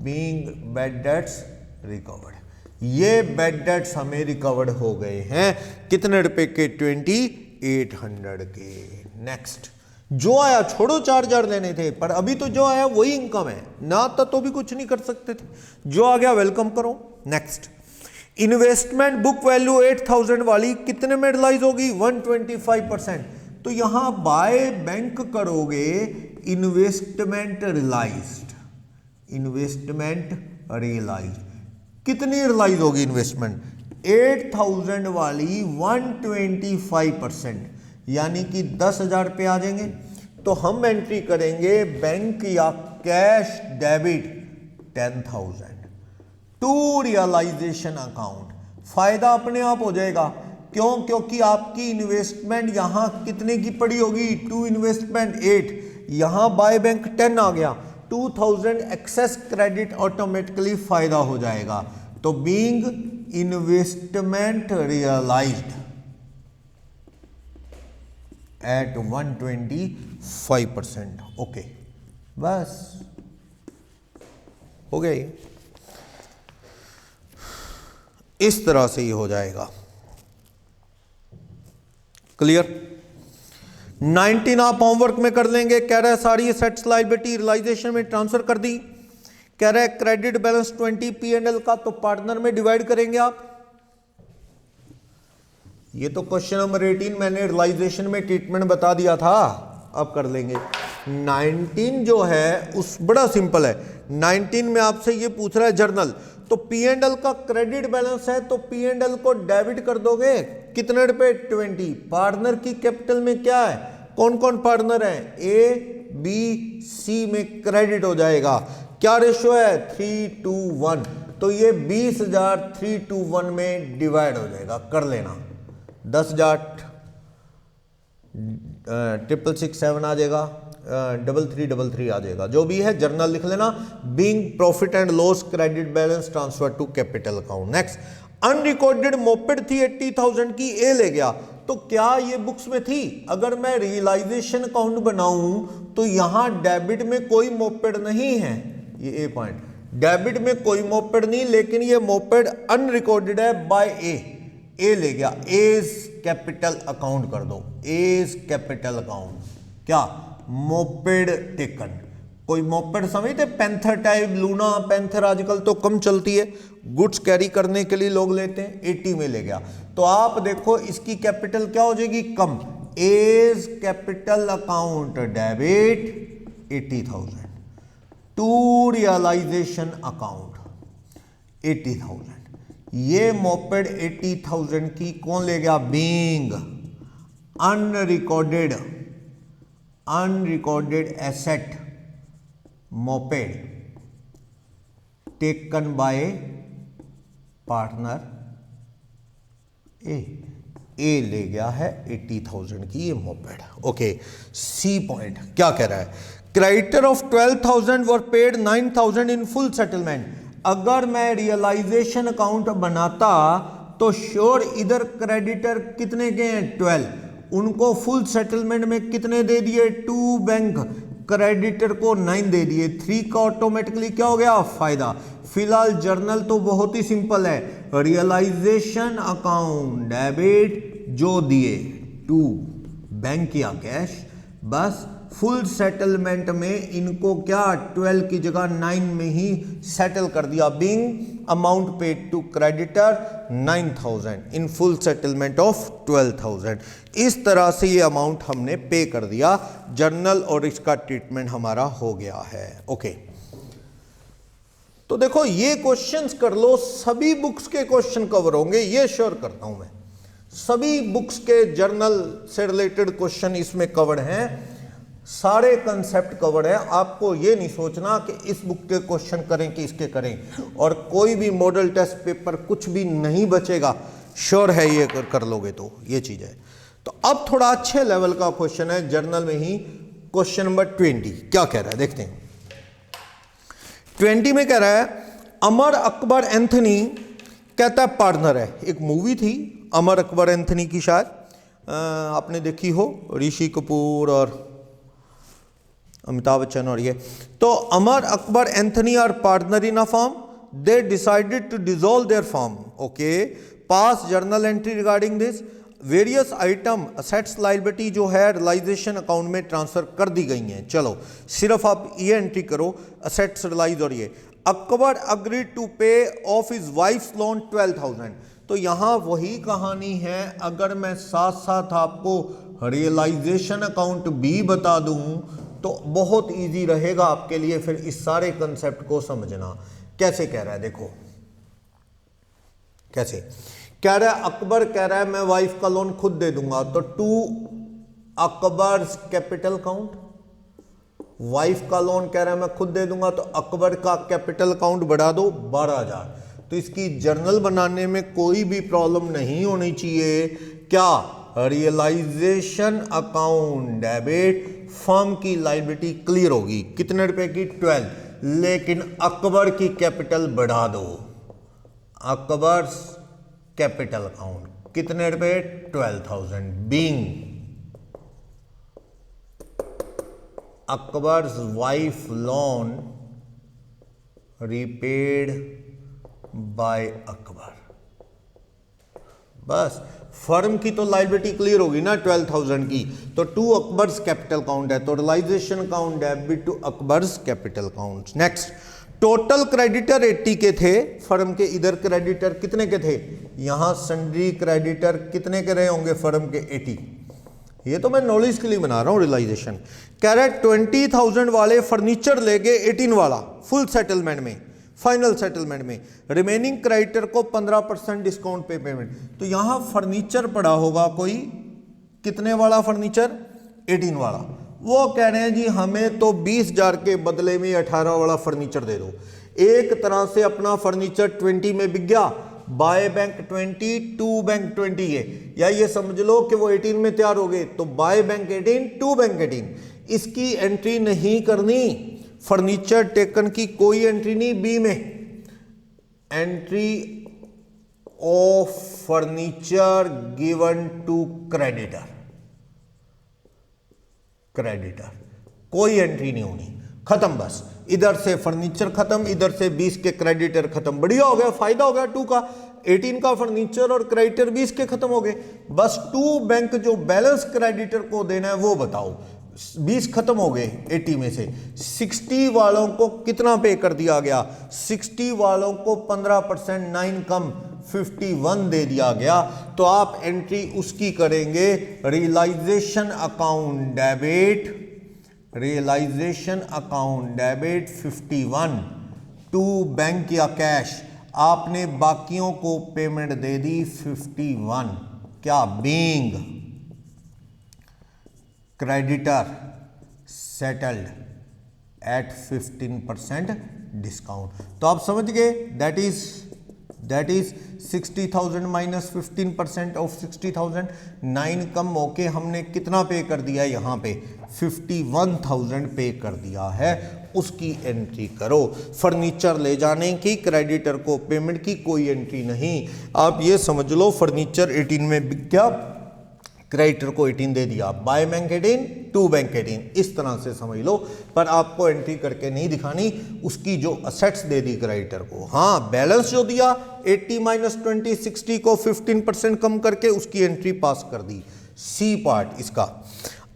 being bad debts recovered. ये बैड डेट्स हमें रिकवर्ड हो गए हैं, कितने रुपए के? 2800 के। नेक्स्ट, जो आया छोड़ो, 4000 लेने थे, पर अभी तो जो आया वही इनकम है ना, तो भी कुछ नहीं कर सकते थे, जो आ गया वेलकम करो। नेक्स्ट, इन्वेस्टमेंट बुक वैल्यू 8000 वाली कितने में रियलाइज होगी? 125%। तो यहां बाय बैंक करोगे, इन्वेस्टमेंट रियलाइज्ड, इन्वेस्टमेंट रियलाइज्ड, कितनी रियलाइज होगी इन्वेस्टमेंट? 8000 वाली 125%, यानी कि 10,000 रुपये आ जाएंगे। तो हम एंट्री करेंगे बैंक या cash debit 10,000 to realisation account. फायदा अपने आप हो जाएगा, क्यों? क्योंकि आपकी इन्वेस्टमेंट यहां कितने की पड़ी होगी? टू इन्वेस्टमेंट 8, यहां बाय बैंक 10 आ गया, 2000 एक्सेस क्रेडिट ऑटोमेटिकली फायदा हो जाएगा। तो being investment realised at 125%। Okay, बस हो गया, इस तरह से ही हो जाएगा। क्लियर? 19 आप होमवर्क में कर लेंगे। कह रहा है सारी एसेट्स लायबिलिटी रियलाइजेशन में ट्रांसफर कर दी। कह रहा है क्रेडिट बैलेंस 20 P&L का, तो पार्टनर में डिवाइड करेंगे आप। ये तो क्वेश्चन नंबर 18 मैंने रियलाइजेशन में ट्रीटमेंट बता दिया था, अब कर लेंगे। 19 जो है उस बड़ा सिंपल है। 19 में आपसे ये पूछ रहा है जर्नल, तो P&L का क्रेडिट बैलेंस है, तो P&L को डेबिट कर दोगे, कितने रुपए? 20। पार्टनर की कैपिटल में क्या है? कौन कौन पार्टनर है? A, B, C में क्रेडिट हो जाएगा। क्या रेशियो है? 3:1। तो ये 20,000 3:1 में डिवाइड हो जाएगा, कर लेना। 10,000 666 आ जाएगा, 3333 आ जाएगा, जो भी है जर्नल लिख लेना। Being profit and loss credit balance transfer to capital account. Next, unrecorded moped थी 80,000 की, ए ले गया, तो क्या ये बुक्स में थी? अगर मैं रियलाइजेशन अकाउंट बनाऊं तो यहां डेबिट में कोई मोपेड नहीं है, ये ए पॉइंट, डेबिट में कोई मोपेड नहीं, लेकिन ये मोपेड अनरिकॉर्डेड है बाय ए ले गया, एज कैपिटल अकाउंट कर दो, एज कैपिटल अकाउंट। क्या? Moped taken. कोई मोपेड समझते? पैंथर टाइप, लूना पैंथर आजकल तो कम चलती है, गुड्स कैरी करने के लिए लोग लेते हैं, 80 में ले गया। तो आप देखो इसकी कैपिटल क्या हो जाएगी? कम। A's capital account debit 80,000 to realisation account 80,000। ये मोपेड 80,000 की कौन ले गया? Being unrecorded asset moped taken by partner A ले गया है 80,000 की ये मोपेड। ओके, सी पॉइंट क्या कह रहा है? Creditor of 12,000 were paid 9,000 in full settlement. अगर मैं रियलाइजेशन अकाउंट बनाता तो श्योर इधर क्रेडिटर कितने के हैं? 12, उनको फुल सेटलमेंट में कितने दे दिए? 2 बैंक, क्रेडिटर को 9 दे दिए, 3 का ऑटोमेटिकली क्या हो गया, फायदा। फिलहाल जर्नल तो बहुत ही सिंपल है, रियलाइजेशन अकाउंट डेबिट जो दिए टू बैंक या कैश, बस फुल सेटलमेंट में इनको क्या 12 की जगह 9 में ही सेटल कर दिया, being amount paid to creditor 9000 in full settlement of 12000। इस तरह से ये अमाउंट हमने पे कर दिया, जर्नल और इसका ट्रीटमेंट हमारा हो गया है। ओके, तो देखो ये क्वेश्चंस कर लो, सभी बुक्स के क्वेश्चन कवर होंगे, ये श्योर करता हूं मैं। सभी बुक्स के जर्नल से रिलेटेड क्वेश्चन इसमें कवर्ड हैं, सारे कंसेप्ट कवर्ड है। आपको ये नहीं सोचना कि इस बुक के क्वेश्चन करें कि इसके करें, और कोई भी मॉडल टेस्ट पेपर कुछ भी नहीं बचेगा, श्योर है ये कर लोगे तो ये चीज है। तो अब थोड़ा अच्छे लेवल का क्वेश्चन है जर्नल में ही, क्वेश्चन नंबर 20 क्या कह रहा है देखते हैं। 20 में कह रहा है अमर अकबर एंथनी, कहता है पार्टनर है। एक मूवी थी अमर अकबर एंथनी की, शायद आपने देखी हो, ऋषि कपूर और अमिताभ बच्चन और ये। तो Amar Akbar Anthony are partner in a firm, they decided to dissolve their firm. Okay, pass journal entry regarding this, various item assets liability जो है रियलाइजेशन अकाउंट में ट्रांसफर कर दी गई हैं। चलो सिर्फ आप ये एंट्री करो, असेट्स रियलाइज और ये। अकबर अग्रीड टू पे ऑफ हिज वाइफ्स लोन 12000। तो यहां वही कहानी है, अगर मैं साथ साथ आपको रियलाइजेशन अकाउंट भी बता दूं तो बहुत इजी रहेगा आपके लिए फिर इस सारे कंसेप्ट को समझना। कैसे कह रहा है देखो, कैसे कह रहा है, अकबर कह रहा है मैं वाइफ का लोन खुद दे दूंगा, तो to Akbar's capital account, wife का लोन कह रहा है मैं खुद दे दूंगा, तो अकबर का कैपिटल काउंट बढ़ा दो 12000। तो इसकी जर्नल बनाने में कोई भी प्रॉब्लम नहीं होनी चाहिए। क्या, रियलाइजेशन अकाउंट डेबिट, फर्म की लायबिलिटी क्लियर होगी, कितने रुपए की 12, लेकिन अकबर की कैपिटल बढ़ा दो, अकबर्स कैपिटल अकाउंट कितने रुपए 12000, being Akbar's wife loan repaid by Akbar. बस फर्म की तो लायबिलिटी क्लियर होगी ना 12000 की, तो टू अकबर्स कैपिटल काउंट है, तो realisation account debit to Akbar's capital account. Next, total creditor 80 के थे फर्म के, इधर क्रेडिटर कितने के थे, यहां सन्ड्री क्रेडिटर कितने के रहे होंगे फर्म के 80। ये तो मैं नॉलेज के लिए बना रहा हूं रियलाइजेशन। कह रहा है 20000 वाले फर्नीचर ले गए 18 वाला फुल सेटलमेंट में, फाइनल सेटलमेंट में, रिमेनिंग क्रेडिटर को 15% डिस्काउंट पे पेमेंट। तो यहां फर्नीचर पड़ा होगा कोई, कितने वाला फर्नीचर 18 वाला, वो कह रहे हैं जी हमें तो 20000 के बदले में 18 वाला फर्नीचर दे दो। एक तरह से अपना फर्नीचर 20 में बिक गया, बाय बैंक 20 टू बैंक 20 है, या ये समझ लो कि वो 18 में तैयार हो गए, तो बाय बैंक 18 टू बैंक 18। इसकी एंट्री नहीं करनी, फर्नीचर टेकन की कोई एंट्री नहीं, बी में entry of furniture given to creditor, creditor कोई एंट्री नहीं होनी, खत्म। बस इधर से फर्नीचर खत्म, इधर से 20 के क्रेडिटर खत्म, बढ़िया हो गया, फायदा हो गया 2 का, 18 का फर्नीचर और क्रेडिटर 20 के खत्म हो गए। बस 2 बैंक जो बैलेंस क्रेडिटर को देना है वो बताओ, 20 खत्म हो गए 80 में से, 60 वालों को कितना पे कर दिया गया, 60 वालों को 15% 9 कम 51 दे दिया गया। तो आप एंट्री उसकी करेंगे, realisation account debit, realisation account debit 51 to bank या कैश, आपने बाकियों को पेमेंट दे दी 51, क्या, being creditor settled at 15% discount. तो आप समझ गए, दैट इज 60,000 माइनस 15% ऑफ 60,000, 9 कम होके हमने कितना पे कर दिया है, यहाँ पे 51,000 पे कर दिया है, उसकी एंट्री करो। फर्नीचर ले जाने की, क्रेडिटर को पेमेंट की कोई एंट्री नहीं। आप ये समझ लो फर्नीचर 18 में बिक गया, क्रेडिटर को 18 दे दिया, बाय बैंक 18 टू बैंक 18, इस तरह से समझ लो। पर आपको एंट्री करके नहीं दिखानी उसकी जो असेट्स दे दी क्रेडिटर को। हाँ, बैलेंस जो दिया 80 माइनस 20 60 को 15% कम करके उसकी एंट्री पास कर दी। सी पार्ट इसका,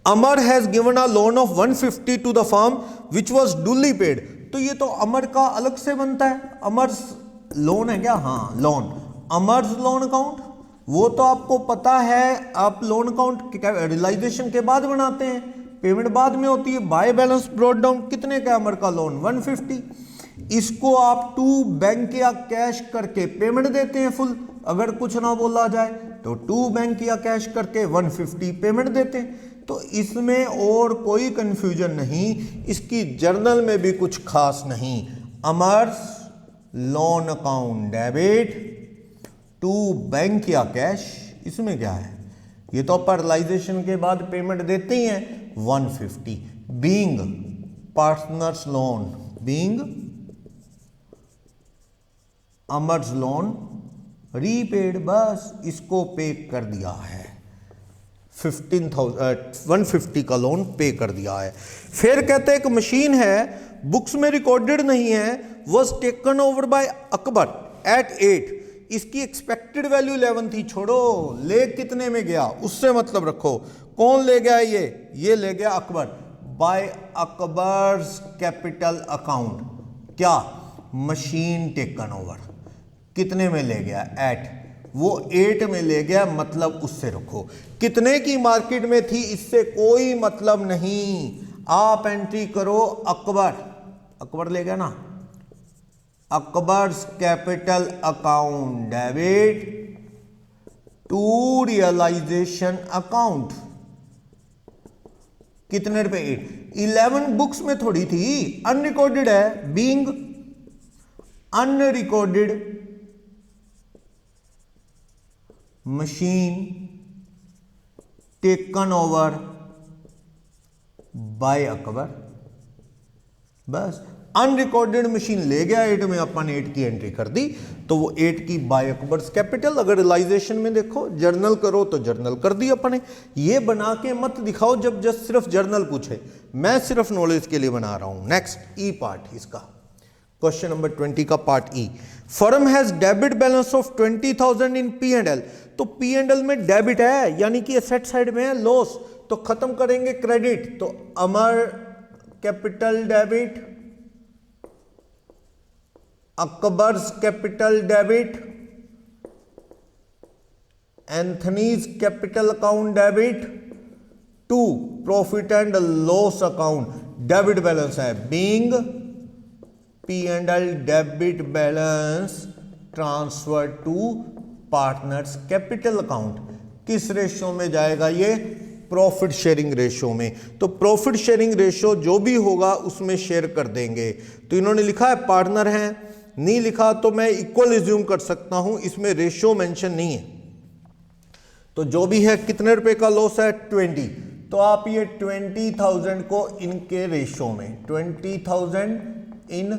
Amar has given a loan of 150 to the firm which was duly paid. तो ये तो अमर का अलग से बनता है, अमर्स लोन है क्या? हाँ लोन, अमर्स लोन अकाउंट, वो तो आपको पता है। आप लोन अकाउंट रियलाइजेशन के बाद बनाते हैं, पेमेंट बाद में होती है। बाय बैलेंस ब्रॉट डाउन, कितने का अमर का लोन? 150। इसको आप टू बैंक या कैश करके पेमेंट देते हैं फुल, अगर कुछ ना बोला जाए तो टू बैंक या कैश करके 150 पेमेंट देते हैं। तो इसमें और कोई कंफ्यूजन नहीं, इसकी जर्नल में भी कुछ खास नहीं। Amar's loan account debit to bank या कैश, इसमें क्या है? ये तो पैरलाइजेशन के बाद पेमेंट देते ही हैं 150। Being partners loan, being अमर्स loan repaid, बस इसको पे कर दिया है, 150 का लोन पे कर दिया है। फिर कहते हैं एक मशीन है, बुक्स में रिकॉर्डेड नहीं है, was taken over by Akbar at 8, इसकी एक्सपेक्टेड वैल्यू 11 थी। छोड़ो, ले कितने में गया उससे मतलब रखो। कौन ले गया? ये ले गया Akbar, by Akbar's capital account. क्या? मशीन टेकन ओवर, कितने में ले गया? एट, वो 8 में ले गया, मतलब उससे रखो। कितने की मार्केट में थी इससे कोई मतलब नहीं, आप एंट्री करो अकबर, अकबर ले गया ना, Akbar's capital account debit to realisation account, कितने रुपए? 8। 11 बुक्स में थोड़ी थी, अनरिकॉर्डेड है, being unrecorded machine taken over by Akbar, बस अनरिकॉर्डेड मशीन ले गया 8 में, अपन 8 की एंट्री कर दी, तो वो 8 की बाय अकबर्स कैपिटल। अगर रियलाइजेशन में देखो, जर्नल करो तो जर्नल कर दी अपन ने। ये बना के मत दिखाओ जब जस्ट सिर्फ जर्नल पूछे, मैं सिर्फ नॉलेज के लिए बना रहा हूं। नेक्स्ट ई पार्ट इसका, क्वेश्चन नंबर 20 का part E. Firm has debit balance of 20,000 in P and L, तो पी एंड एल में डेबिट है, यानी कि एसेट साइड में है, लॉस, तो खत्म करेंगे क्रेडिट, तो Amar capital debit, Akbar's capital debit, Anthony's capital account debit to profit and loss account. Debit balance है, being P and L debit balance transfer to partners capital account. किस रेशियो में जाएगा ये? प्रॉफिट शेयरिंग रेशियो में। तो profit sharing ratio जो भी होगा उसमें शेयर कर देंगे। तो इन्होंने लिखा है पार्टनर हैं, नहीं लिखा तो मैं इक्वल एज्यूम कर सकता हूं, इसमें रेशियो मेंशन नहीं है। तो जो भी है, कितने रुपए का लॉस है? 20। तो आप ये 20,000 को इनके रेशियो में, 20,000 इन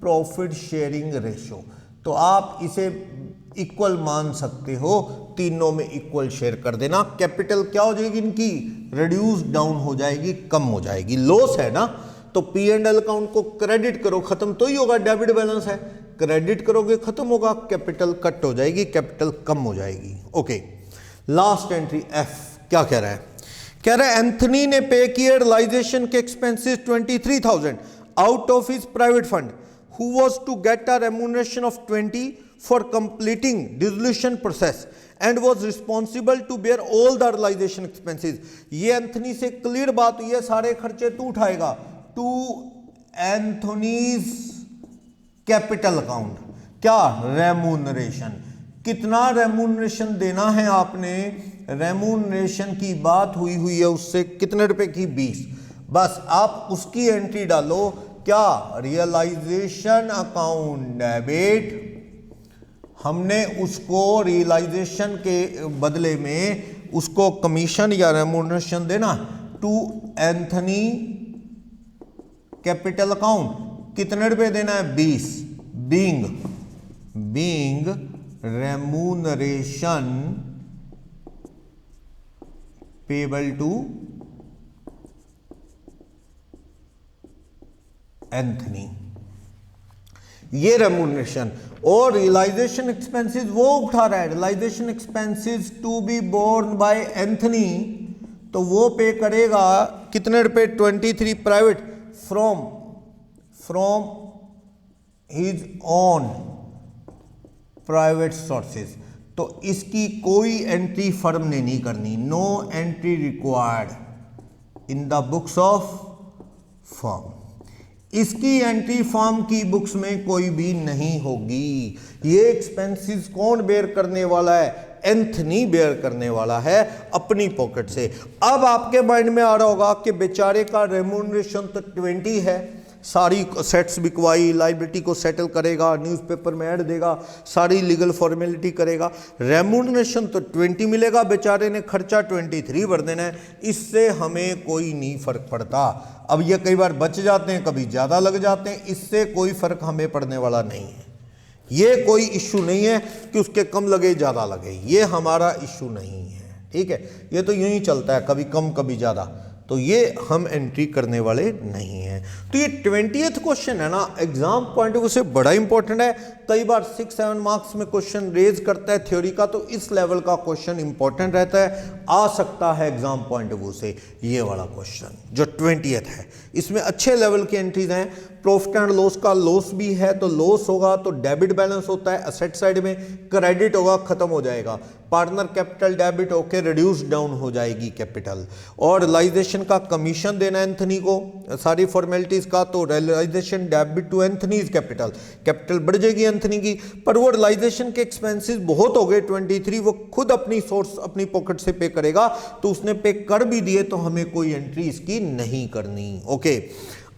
प्रॉफिट शेयरिंग रेशियो, तो आप इसे इक्वल मान सकते हो, तीनों में इक्वल शेयर कर देना। कैपिटल क्या हो जाएगी इनकी? रिड्यूस डाउन हो जाएगी, कम हो जाएगी। लॉस है ना, तो पी एंड एल अकाउंट को क्रेडिट करो, खत्म तो ही होगा, डेबिट बैलेंस है, क्रेडिट करोगे खत्म होगा, कैपिटल कट हो जाएगी, कैपिटल कम हो जाएगी। ओके, लास्ट एंट्री एफ क्या कह रहा है? कह रहा है एंथनी ने पे किया रियलाइजेशन के expenses 23,000 out of his private fund, who was to get a remuneration of 20 for completing dissolution process and was responsible to bear all the realisation expenses. ये एंथनी से क्लियर बात हुई है, सारे खर्चे तू उठाएगा, टू एंथनीज कैपिटल अकाउंट। क्या? रेम्यूनरेशन। कितना रेम्यूनरेशन देना है आपने? रेम्यूनरेशन की बात हुई है उससे, कितने रुपए की? 20। बस आप उसकी एंट्री डालो। क्या? रियलाइजेशन अकाउंट डेबिट, हमने उसको रियलाइजेशन के बदले में उसको कमीशन या रेम्यूनरेशन देना, टू एंथनी कैपिटल अकाउंट कितने रुपए देना है? 20। Being remuneration payable to Anthony, ये रेम्यूनरेशन। और रियलाइजेशन एक्सपेंसेस वो उठा रहा है, realisation expenses to be borne by Anthony, तो वो पे करेगा कितने रुपए, 23 private from his own private sources. तो इसकी कोई एंट्री फर्म ने नहीं करनी, no entry required in the books of firm. इसकी एंट्री फर्म की बुक्स में कोई भी नहीं होगी। ये एक्सपेंसेस कौन बेयर करने वाला है, एंथनी बेयर करने वाला है अपनी पॉकेट से। अब आपके माइंड में आ रहा होगा कि बेचारे का रेम्यूनरेशन तो 20 है, सारी सेट्स बिकवाई, लाइबिलिटी को सेटल करेगा, न्यूज़पेपर में ऐड देगा, सारी लीगल फॉर्मेलिटी करेगा, रेम्यूनरेशन तो 20 मिलेगा, बेचारे ने खर्चा 23 भर देना है, इससे हमें कोई नहीं फर्क पड़ता। अब ये कई बार बच जाते हैं, कभी ज़्यादा लग जाते हैं, इससे कोई फर्क हमें पड़ने वाला नहीं है। ये कोई इश्यू नहीं है कि उसके कम लगे ज़्यादा लगे, ये हमारा इश्यू नहीं है, ठीक है। ये तो यूं ही चलता है, कभी कम कभी ज़्यादा, तो ये हम एंट्री करने वाले नहीं हैं। तो ये 20th क्वेश्चन है ना, एग्जाम पॉइंट ऑफ व्यू से बड़ा इंपॉर्टेंट है। कई बार 6-7 मार्क्स में क्वेश्चन रेज करता है थ्योरी का, तो इस लेवल का क्वेश्चन इंपॉर्टेंट रहता है, आ सकता है एग्जाम पॉइंट ऑफ व्यू से। ये वाला क्वेश्चन जो 20th है, इसमें अच्छे लेवल की एंट्रीज हैं। प्रॉफिट एंड लॉस का लॉस भी है, तो लॉस होगा तो डेबिट बैलेंस होता है असेट साइड में, क्रेडिट होगा खत्म हो जाएगा, पार्टनर कैपिटल डेबिट होकर रिड्यूस डाउन हो जाएगी कैपिटल। और रियलाइजेशन का कमीशन देना एंथनी को, सारी फॉर्मेलिटीज का, तो realisation debit to Anthony's capital, capital बढ़ जाएगी एंथनी की। पर वो रियलाइजेशन के एक्सपेंसेस बहुत हो गए 23, वो खुद अपनी सोर्स अपनी पॉकेट से पे करेगा, तो उसने पे कर भी दिए, तो हमें कोई एंट्री इसकी नहीं करनी। ओके,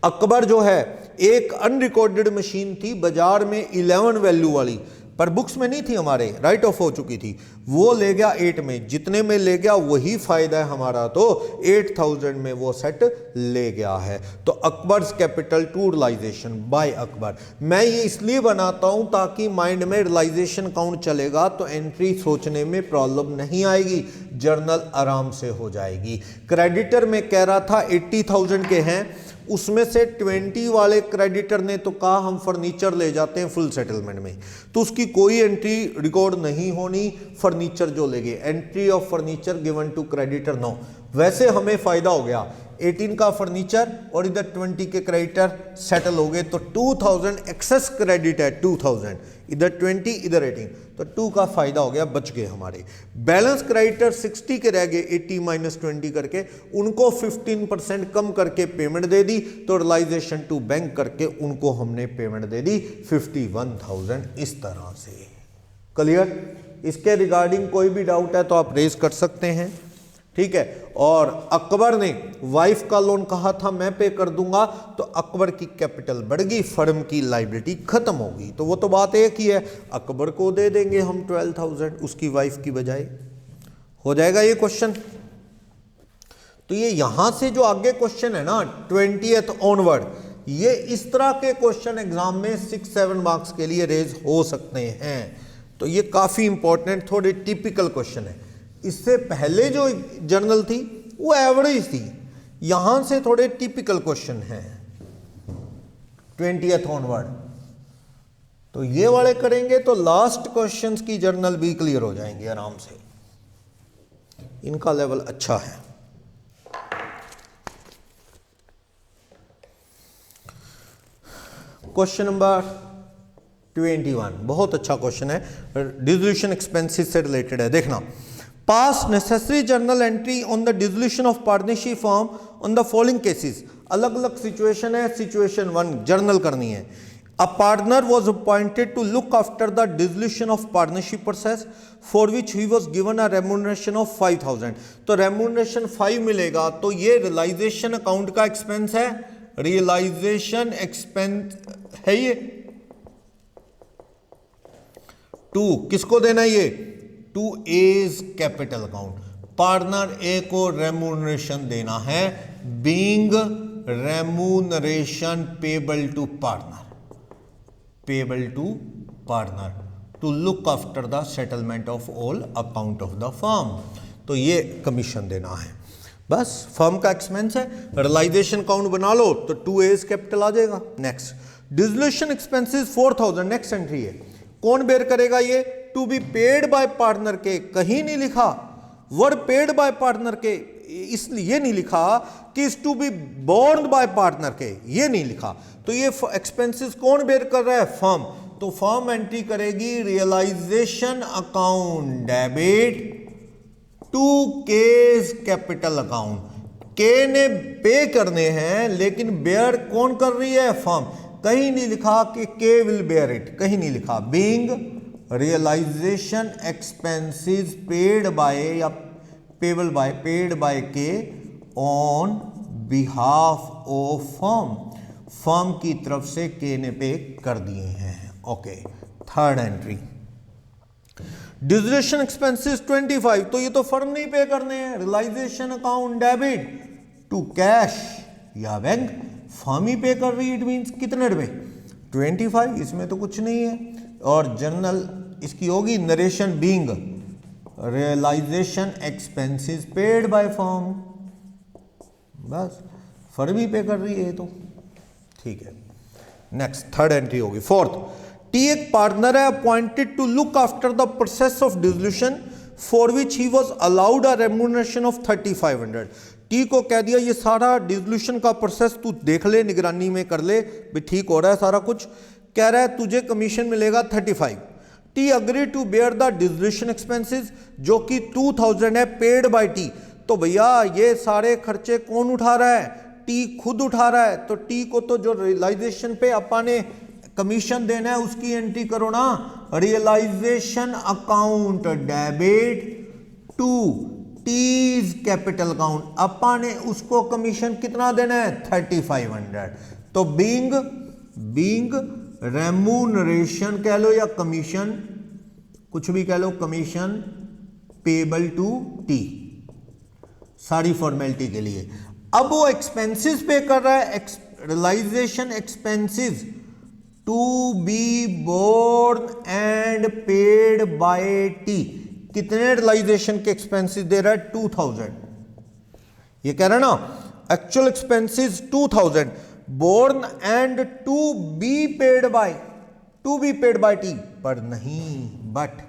अकबर जो है एक अनरिकॉर्डेड मशीन थी बाजार में 11 वैल्यू वाली, पर बुक्स में नहीं थी, हमारे राइट ऑफ हो चुकी थी, वो ले गया 8 में, जितने में ले गया वही फायदा है हमारा, तो 8000 में वो सेट ले गया है। तो Akbar's capital to realisation by Akbar. मैं ये इसलिए बनाता हूं ताकि माइंड में रियलाइजेशन काउंट चलेगा तो एंट्री सोचने में प्रॉब्लम नहीं आएगी, जर्नल आराम से हो जाएगी। क्रेडिटर में कह रहा था 80,000 के हैं, उसमें से 20 वाले क्रेडिटर ने तो कहा हम फर्नीचर ले जाते हैं फुल सेटलमेंट में, तो उसकी कोई एंट्री रिकॉर्ड नहीं होनी। फर्नीचर जो ले गए, entry of furniture given to creditor no. वैसे हमें फायदा हो गया, 18 का फर्नीचर और इधर 20 के क्रेडिटर सेटल हो गए, तो 2000 एक्सेस क्रेडिट है, 2000 इधर 20 इधर 18, तो 2 का फायदा हो गया, बच गए हमारे। बैलेंस क्रेडिटर 60 के रह गए, 80 माइनस 20 करके, उनको 15% कम करके पेमेंट दे दी, तो रियलाइजेशन टू बैंक करके उनको हमने पेमेंट दे दी 51,000। इस तरह से क्लियर। इसके रिगार्डिंग कोई भी डाउट है तो आप रेज कर सकते हैं, ठीक है। और अकबर ने वाइफ का लोन कहा था मैं पे कर दूंगा, तो अकबर की कैपिटल बढ़ गई, फर्म की लाइबिलिटी खत्म होगी, तो वो तो बात एक ही है, अकबर को दे देंगे हम 12,000 उसकी वाइफ की बजाय। हो जाएगा ये क्वेश्चन। तो ये यहां से जो आगे क्वेश्चन है ना 20th ऑनवर्ड, ये इस तरह के क्वेश्चन एग्जाम में 6-7 मार्क्स के लिए रेज हो सकते हैं, तो ये काफी इंपॉर्टेंट थोड़े टिपिकल क्वेश्चन है। इससे पहले जो जर्नल थी वो एवरेज थी, यहां से थोड़े टिपिकल क्वेश्चन हैं 20th ऑनवर्ड। तो ये वाले करेंगे तो लास्ट क्वेश्चंस की जर्नल भी क्लियर हो जाएंगे आराम से, इनका लेवल अच्छा है। क्वेश्चन नंबर 21 बहुत अच्छा क्वेश्चन है, डिसोल्यूशन एक्सपेंसेस से रिलेटेड है। देखना, pass necessary journal entry on the dissolution of partnership firm on the following cases. अलग अलग सिचुएशन है, सिचुएशन 1 जर्नल करनी है। A partner was appointed to look after the dissolution of partnership process for which he was given a remuneration of 5,000। तो remuneration 5 मिलेगा, तो ये realisation account का एक्सपेंस है, रियलाइजेशन एक्सपेंस है ये। 2 किसको देना है ये, to as capital account, partner A को रेम्यूनरेशन देना है, being remuneration payable to partner, payable to partner to look after the settlement of all account of the firm, तो ये कमीशन देना है। बस फर्म का एक्सपेंस है, रियलाइजेशन अकाउंट बना लो तो 2A कैपिटल आ जाएगा। Next dissolution expenses 4000, next entry है, कौन बेयर करेगा ये? To be paid by partner K, कहीं नहीं लिखा वर्ड पेड बाय पार्टनर के, इसलिए नहीं लिखा कि is to be borne by partner K, ये नहीं लिखा। तो ये एक्सपेंसेस कौन बेयर कर रहा है? फर्म। तो फर्म एंट्री करेगी realisation account debit to K's capital account. K ने पे करने हैं लेकिन बेयर कौन कर रही है? फर्म। कहीं नहीं लिखा कि के विल बेयर इट, कहीं नहीं लिखा। Being realisation expenses paid by या payable by, paid by K on behalf of firm, firm की तरफ से के ने पे कर दिए हैं। Okay, third entry dissolution expenses 25, तो ये तो फर्म नहीं पे करने हैं। Realisation account debit to cash या बैंक, फर्म ही पे कर रही है, इट मींस कितने रुपए? 25, इसमें तो कुछ नहीं है। और जनरल इसकी होगी narration being realisation expenses paid by firm, बस फर्म ही पे कर रही है तो ठीक है। नेक्स्ट थर्ड एंट्री होगी। फोर्थ, टी एक पार्टनर है appointed to look after the process of dissolution for which he was allowed a remuneration of 3500। T को कह दिया ये सारा डिसोल्यूशन का प्रोसेस तू देख ले, निगरानी में कर ले भी ठीक हो रहा है सारा कुछ। कह रहा है तुझे कमीशन मिलेगा 35। T agree to bear the dissolution expenses, जो कि 2000 है, पेड बाय टी। तो भैया ये सारे खर्चे कौन उठा रहा है? टी खुद उठा रहा है। तो टी को तो जो रियलाइजेशन पे अपा ने कमीशन देना है उसकी एंट्री करो ना, realisation account debit to T's capital account, अपा ने उसको कमीशन कितना देना है? 3500। तो बीइंग रेम्यूनरेशन कह लो या कमीशन, कुछ भी कह लो, कमीशन पेबल टू टी, सारी फॉर्मेलिटी के लिए। अब वो एक्सपेंसेस पे कर रहा है, realisation expenses to be borne and paid by T. कितने रियलाइजेशन के एक्सपेंसेस दे रहा है? 2000। ये कह रहा है ना actual expenses 2000 borne and to be paid by T, पर नहीं, but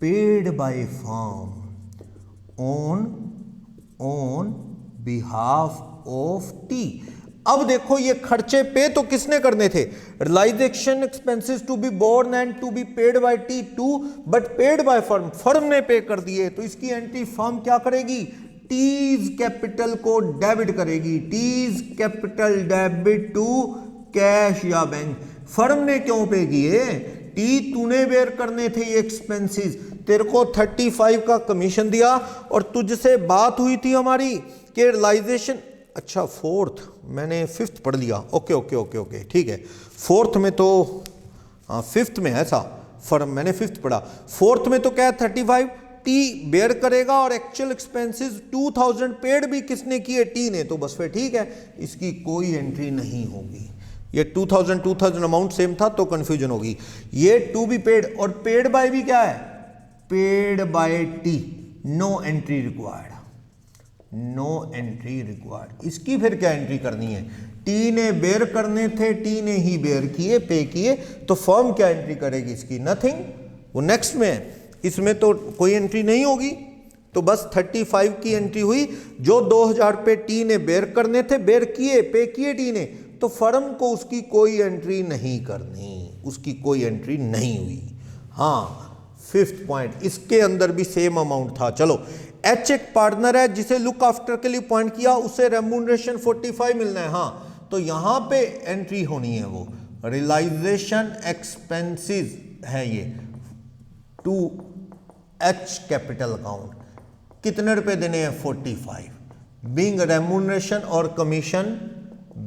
paid by firm on behalf of T. अब देखो ये खर्चे पे तो किसने करने थे? Realisation expenses to be borne and to be paid by T too, but paid by firm, firm ने पे कर दिए। तो इसकी एंट्री फर्म क्या करेगी? टीज कैपिटल को डेबिट करेगी, T's capital debit to cash या बैंक। फर्म ने क्यों पे किए? टी तूने बेयर करने थे ये एक्सपेंसेस, तेरे को 35 का कमीशन दिया और तुझसे बात हुई थी हमारी कि रियलाइजेशन, अच्छा फोर्थ, मैंने फिफ्थ पढ़ लिया। ओके ओके ओके ओके ठीक है। फोर्थ में तो हाँ फिफ्थ में है ऐसा, फर्म मैंने फिफ्थ पढ़ा। फोर्थ में तो क्या है? 35 टी बेयर करेगा और एक्चुअल एक्सपेंसेस 2000 पेड भी किसने किए? टी ने। तो बस फिर ठीक है, इसकी कोई एंट्री नहीं होगी। ये 2000 अमाउंट सेम था तो कंफ्यूजन होगी। ये टू बी पेड, और पेड बाय भी क्या है? Paid by T, no entry required, no entry required. इसकी फिर क्या एंट्री करनी है? टी ने बेयर करने थे, टी ने ही बेयर किए, पे किए, तो फर्म क्या एंट्री करेगी इसकी? नथिंग, वो नेक्स्ट में है, इसमें तो कोई एंट्री नहीं होगी। तो बस 35 की एंट्री हुई। जो 2000 पे टी ने बेयर करने थे, बेयर किए, पे किए टी ने, तो फर्म को उसकी कोई एंट्री नहीं करनी, उसकी कोई एंट्री नहीं हुई। हाँ फिफ्थ पॉइंट, इसके अंदर भी सेम अमाउंट था। चलो, एच एक पार्टनर है जिसे लुक आफ्टर के लिए पॉइंट किया, उसे रेम्यूनरेशन 45 मिलना है। हाँ, तो यहां पे एंट्री होनी है वो रियलाइजेशन एक्सपेंसेस है ये टू एच कैपिटल अकाउंट। कितने रुपए देने हैं? 45। बीइंग रेम्यूनरेशन और कमीशन,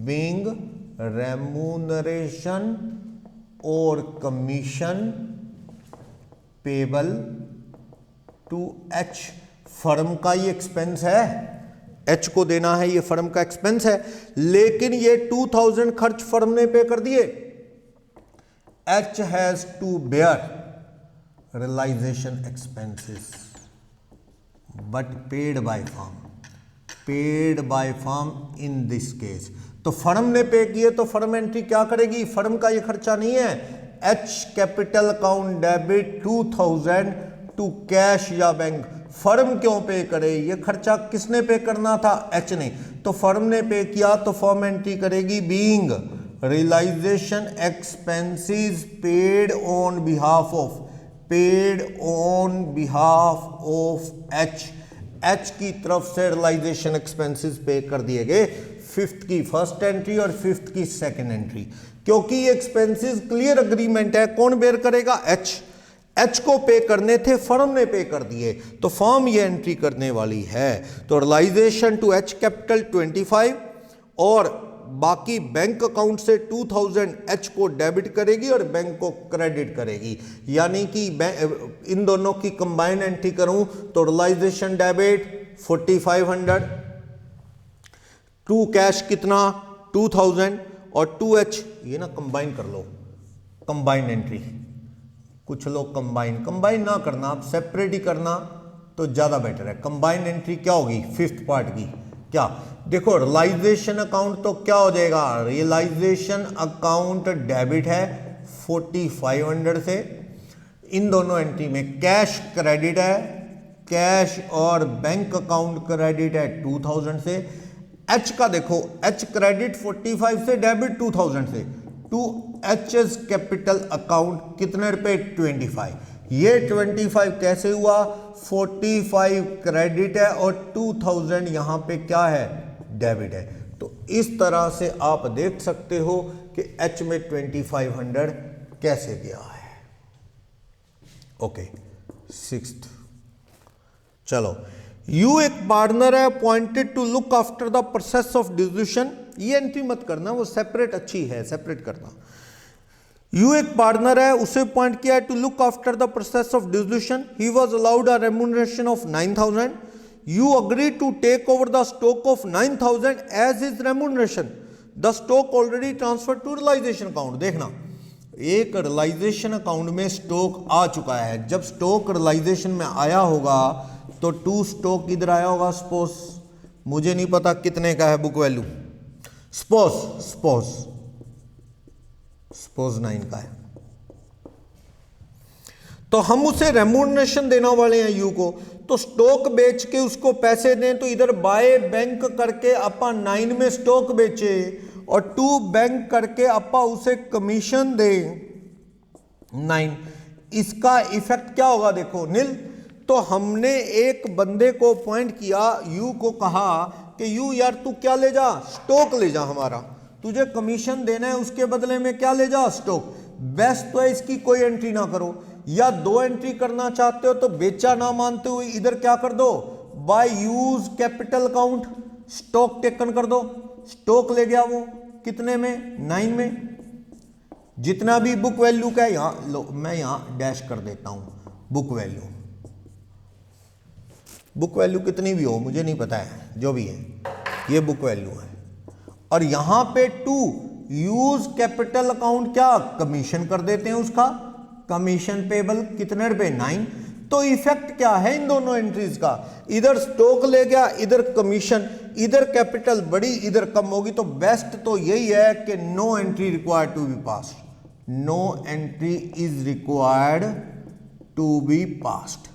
बीइंग रेम्यूनरेशन और commission payable to H, firm का ये एक्सपेंस है, एच को देना है, ये फर्म का एक्सपेंस है, लेकिन ये 2000 खर्च फर्म ने पे कर दिए। H has to bear realisation expenses but paid by firm. Paid by firm in this case. तो फर्म ने पे किए तो फर्म एंट्री क्या करेगी, फर्म का ये खर्चा नहीं है, H capital account debit 2000 to cash या बैंक। फर्म क्यों पे करे, ये खर्चा किसने पे करना था, एच ने, तो फर्म ने पे किया तो फर्म एंट्री करेगी being realisation expenses paid on behalf of, paid on behalf of H, H की तरफ से रियलाइजेशन एक्सपेंसेस पे कर दिए गए, फिफ्थ की फर्स्ट एंट्री और फिफ्थ की सेकंड एंट्री, क्योंकि ये एक्सपेंसेस क्लियर अग्रीमेंट है, कौन बेयर करेगा, एच, एच को पे करने थे, फर्म ने पे कर दिए, तो फर्म ये एंट्री करने वाली है। तो रियलाइजेशन टू एच कैपिटल 25 और बाकी बैंक अकाउंट से 2000 एच को डेबिट करेगी और बैंक को क्रेडिट करेगी, यानी कि इन दोनों की कंबाइन एंट्री करूं तो रियलाइजेशन डेबिट 4500, टू कैश कितना 2000 और 2H ये ना कंबाइन कर लो, कंबाइन एंट्री, कुछ लोग कंबाइन ना करना, आप सेपरेट ही करना तो ज़्यादा बेटर है। कंबाइन एंट्री क्या होगी, फिफ्थ पार्ट की क्या, देखो रियलाइजेशन अकाउंट तो क्या हो जाएगा, रियलाइजेशन अकाउंट डेबिट है 4500 से, इन दोनों एंट्री में कैश क्रेडिट है, कैश और बैंक अकाउंट क्रेडिट है 2000 से, एच का देखो, एच क्रेडिट 45 से, डेबिट 2000 से, टू एच कैपिटल अकाउंट कितने रुपए 25, ये 25 कैसे हुआ, 45 क्रेडिट है और 2000 यहां पे क्या है, डेबिट है। तो इस तरह से आप देख सकते हो कि एच में 2500 कैसे गया है। ओके, सिक्स्थ, चलो, यू एक पार्टनर है appointed to look after the process of distribution, ये एंट्री मत करना, वो सेपरेट अच्छी है, सेपरेट करना। यू एक पार्टनर है, उसे अपॉइंट किया है to look after the process of distribution, he was allowed a remuneration of 9000, U agree to take over the stock of 9000 as his remuneration, the stock already transfer to realisation account. देखना, एक realisation account में stock आ चुका है, जब stock realisation में आया होगा तो टू स्टॉक इधर आया होगा, सपोज मुझे नहीं पता कितने का है बुक वैल्यू, सपोज 9 का है, तो हम उसे रेम्यूनरेशन देना वाले हैं यू को, तो स्टॉक बेच के उसको पैसे दें, तो इधर बाय बैंक करके अपा 9 में स्टॉक बेचे और 2 बैंक करके अपा उसे कमीशन दें 9, इसका इफेक्ट क्या होगा, देखो नील। तो हमने एक बंदे को अपॉइंट किया, यू को कहा कि यू यार तू क्या ले जा, स्टॉक ले जा, हमारा तुझे कमीशन देना है, उसके बदले में क्या ले जा, स्टॉक। बेस्ट तो है इसकी कोई एंट्री ना करो, या 2 एंट्री करना चाहते हो तो बेचा ना मानते हुए इधर क्या कर दो, bye U's capital account stock taken कर दो, स्टॉक ले गया वो कितने में, 9 में, जितना भी बुक वैल्यू का है, यहां लो मैं यहां डैश कर देता हूं, बुक वैल्यू, बुक वैल्यू कितनी भी हो मुझे नहीं पता है, जो भी है ये बुक वैल्यू है, और यहां पे 2 यूज कैपिटल अकाउंट क्या कमीशन कर देते हैं, उसका कमीशन पेबल कितने रुपए 9। तो इफेक्ट क्या है इन दोनों एंट्रीज का, इधर स्टॉक ले गया, इधर कमीशन, इधर कैपिटल बड़ी इधर कम होगी, तो बेस्ट तो यही है कि no entry required to be pass, no entry is required to be passed,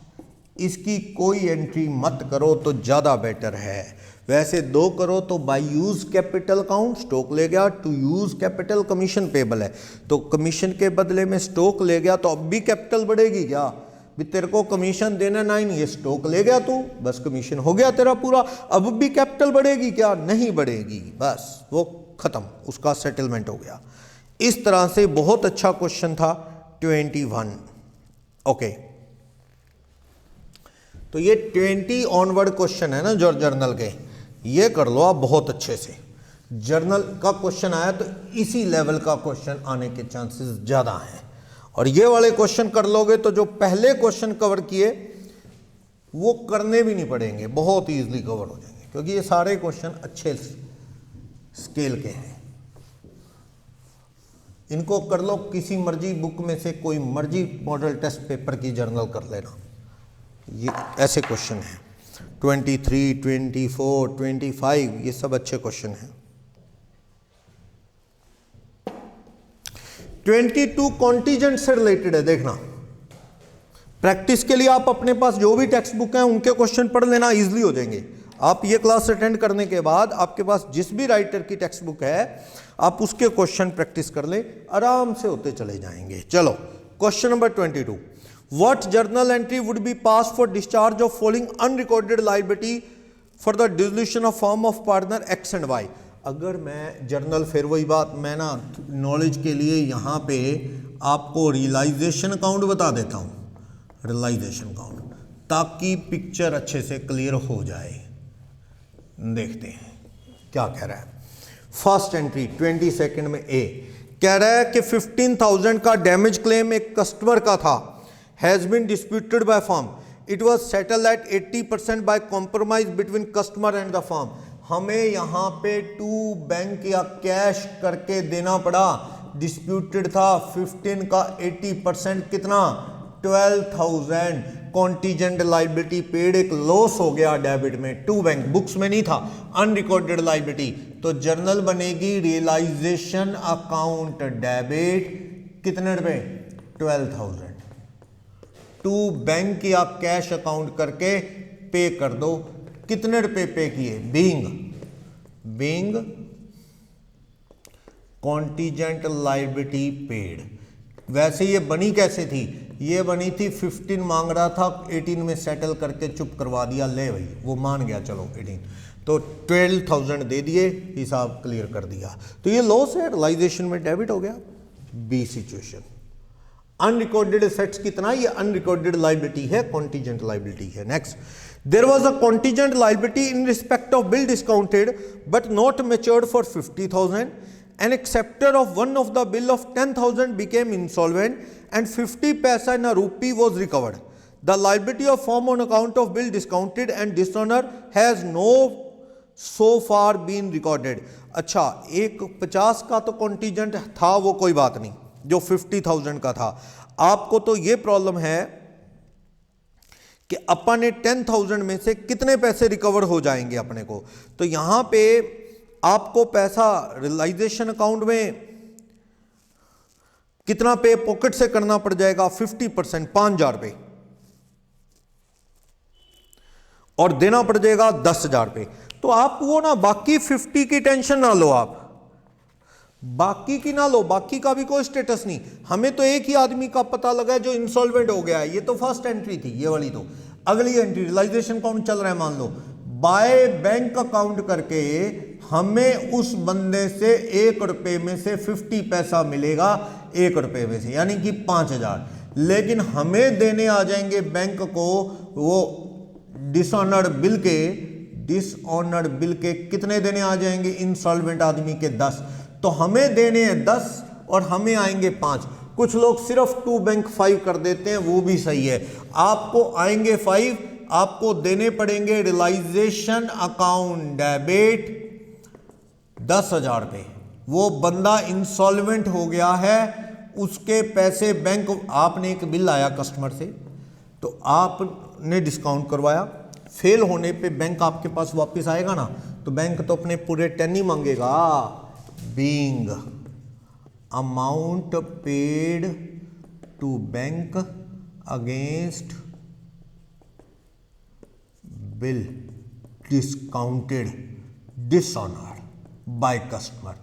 इसकी कोई एंट्री मत करो तो ज़्यादा बेटर है। वैसे 2 करो तो by U's capital account stock ले गया, to U's capital commission payable है, तो कमीशन के बदले में स्टॉक ले गया, तो अब भी कैपिटल बढ़ेगी क्या, भी तेरे को कमीशन देना 9, ये स्टॉक ले गया तू, बस कमीशन हो गया तेरा पूरा, अब भी कैपिटल बढ़ेगी क्या, नहीं बढ़ेगी, बस वो खत्म, उसका सेटलमेंट हो गया। इस तरह से बहुत अच्छा क्वेश्चन था 21। ओके, तो ये 20 ऑनवर्ड क्वेश्चन है ना जो जर्नल के, ये कर लो आप बहुत अच्छे से, जर्नल का क्वेश्चन आया तो इसी लेवल का क्वेश्चन आने के चांसेस ज़्यादा हैं, और ये वाले क्वेश्चन कर लोगे तो जो पहले क्वेश्चन कवर किए वो करने भी नहीं पड़ेंगे, बहुत ईजिली कवर हो जाएंगे, क्योंकि ये सारे क्वेश्चन अच्छे स्केल के हैं। इनको कर लो, किसी मर्जी बुक में से कोई मर्जी मॉडल टेस्ट पेपर की जर्नल कर लेना, ये ऐसे क्वेश्चन हैं। 23, 24, 25 ये सब अच्छे क्वेश्चन हैं। 22 कॉन्टीजेंट से रिलेटेड है, देखना प्रैक्टिस के लिए आप अपने पास जो भी टेक्स्ट बुक हैं उनके क्वेश्चन पढ़ लेना, इजीली हो जाएंगे। आप ये क्लास अटेंड करने के बाद आपके पास जिस भी राइटर की टेक्स्ट बुक है आप उसके क्वेश्चन प्रैक्टिस कर ले, आराम से होते चले जाएंगे। चलो question number 22, what journal entry would be pass for discharge of following unrecorded liability for the dissolution of firm of partner X and Y. अगर मैं जर्नल, फिर वही बात, मैं ना नॉलेज के लिए यहाँ पे आपको रियलाइजेशन अकाउंट बता देता हूँ, रियलाइजेशन अकाउंट, ताकि पिक्चर अच्छे से क्लियर हो जाए। देखते हैं क्या कह रहा है। फर्स्ट एंट्री 22 में ए कह रहा है कि 15,000 का डैमेज क्लेम एक कस्टमर का था, has been disputed by firm, it was settled at 80% by compromise between customer and the firm. हमें यहाँ पे टू बैंक या कैश करके देना पड़ा, डिस्प्यूटेड था 15 का 80% कितना 12,000, कॉन्टीजेंट लाइबिलिटी पेड, एक लॉस हो गया डेबिट में, टू बैंक, बुक्स में नहीं था, अनरिकॉर्डेड लाइबिलिटी, तो जर्नल बनेगी रियलाइजेशन अकाउंट डेबिट, कितने रुपए 12,000, टू बैंक या कैश अकाउंट करके पे कर दो। कितने रुपए पे किए, बीइंग कॉन्टीजेंट लाइबिलिटी पेड। वैसे ये बनी कैसे थी, ये बनी थी 15 मांग रहा था, 18 में सेटल करके चुप करवा दिया, ले भाई वो मान गया, चलो 18, तो 12,000 दे दिए, हिसाब क्लियर कर दिया, तो ये लॉस है, रियलाइजेशन में डेबिट हो गया। बी सिचुएशन, अनरिकॉर्डेड एसेट्स कितना, ये अनरिकॉर्डेड लाइबिलिटी है, कॉन्टीजेंट लाइबिलिटी है। Next, there was a contingent liability in respect of bill discounted but not matured for 50,000. An acceptor of one of the bill of 10,000 became insolvent and 50 paisa in a rupee was recovered. The liability of firm on account of bill discounted and dishonor has no so far been recorded. अच्छा, एक 50 का तो contingent था, वो कोई बात नहीं, जो 50,000 का था। आपको तो ये प्रॉब्लम है कि अपन ने 10,000 में से कितने पैसे रिकवर हो जाएंगे अपने को, तो यहां पे आपको पैसा रियलाइजेशन अकाउंट में कितना पे पॉकेट से करना पड़ जाएगा, 50%, 5,000 रुपए, और देना पड़ जाएगा 10,000 रुपए। तो आप वो ना बाकी 50 की टेंशन ना लो, आप बाकी की ना लो, बाकी का भी कोई स्टेटस नहीं, हमें तो एक ही आदमी का पता लगा है जो इंसॉल्वेंट हो गया है, ये तो फर्स्ट एंट्री थी ये वाली। तो अगली एंट्री रियलाइजेशन अकाउंट चल रहा है, मान लो बाय बैंक अकाउंट करके हमें उस बंदे से 1 रुपए में से 50 पैसा मिलेगा, 1 रुपए में से, यानी कि 5,000, लेकिन हमें देने आ जाएंगे बैंक को वो डिसऑनर्ड बिल के कितने देने आ जाएंगे, इंसॉल्वेंट आदमी के 10, तो हमें देने हैं 10 और हमें आएंगे 5। कुछ लोग सिर्फ 2 बैंक 5 कर देते हैं, वो भी सही है, आपको आएंगे 5, आपको देने पड़ेंगे रियलाइजेशन अकाउंट डेबिट 10,000 रुपये। वो बंदा इंसॉल्वेंट हो गया है, उसके पैसे बैंक, आपने एक बिल आया कस्टमर से, तो आपने डिस्काउंट करवाया, फेल होने पे बैंक आपके पास वापस आएगा ना, तो बैंक तो अपने पूरे 10 ही मांगेगा। Being amount paid to bank against bill discounted dishonour by customer,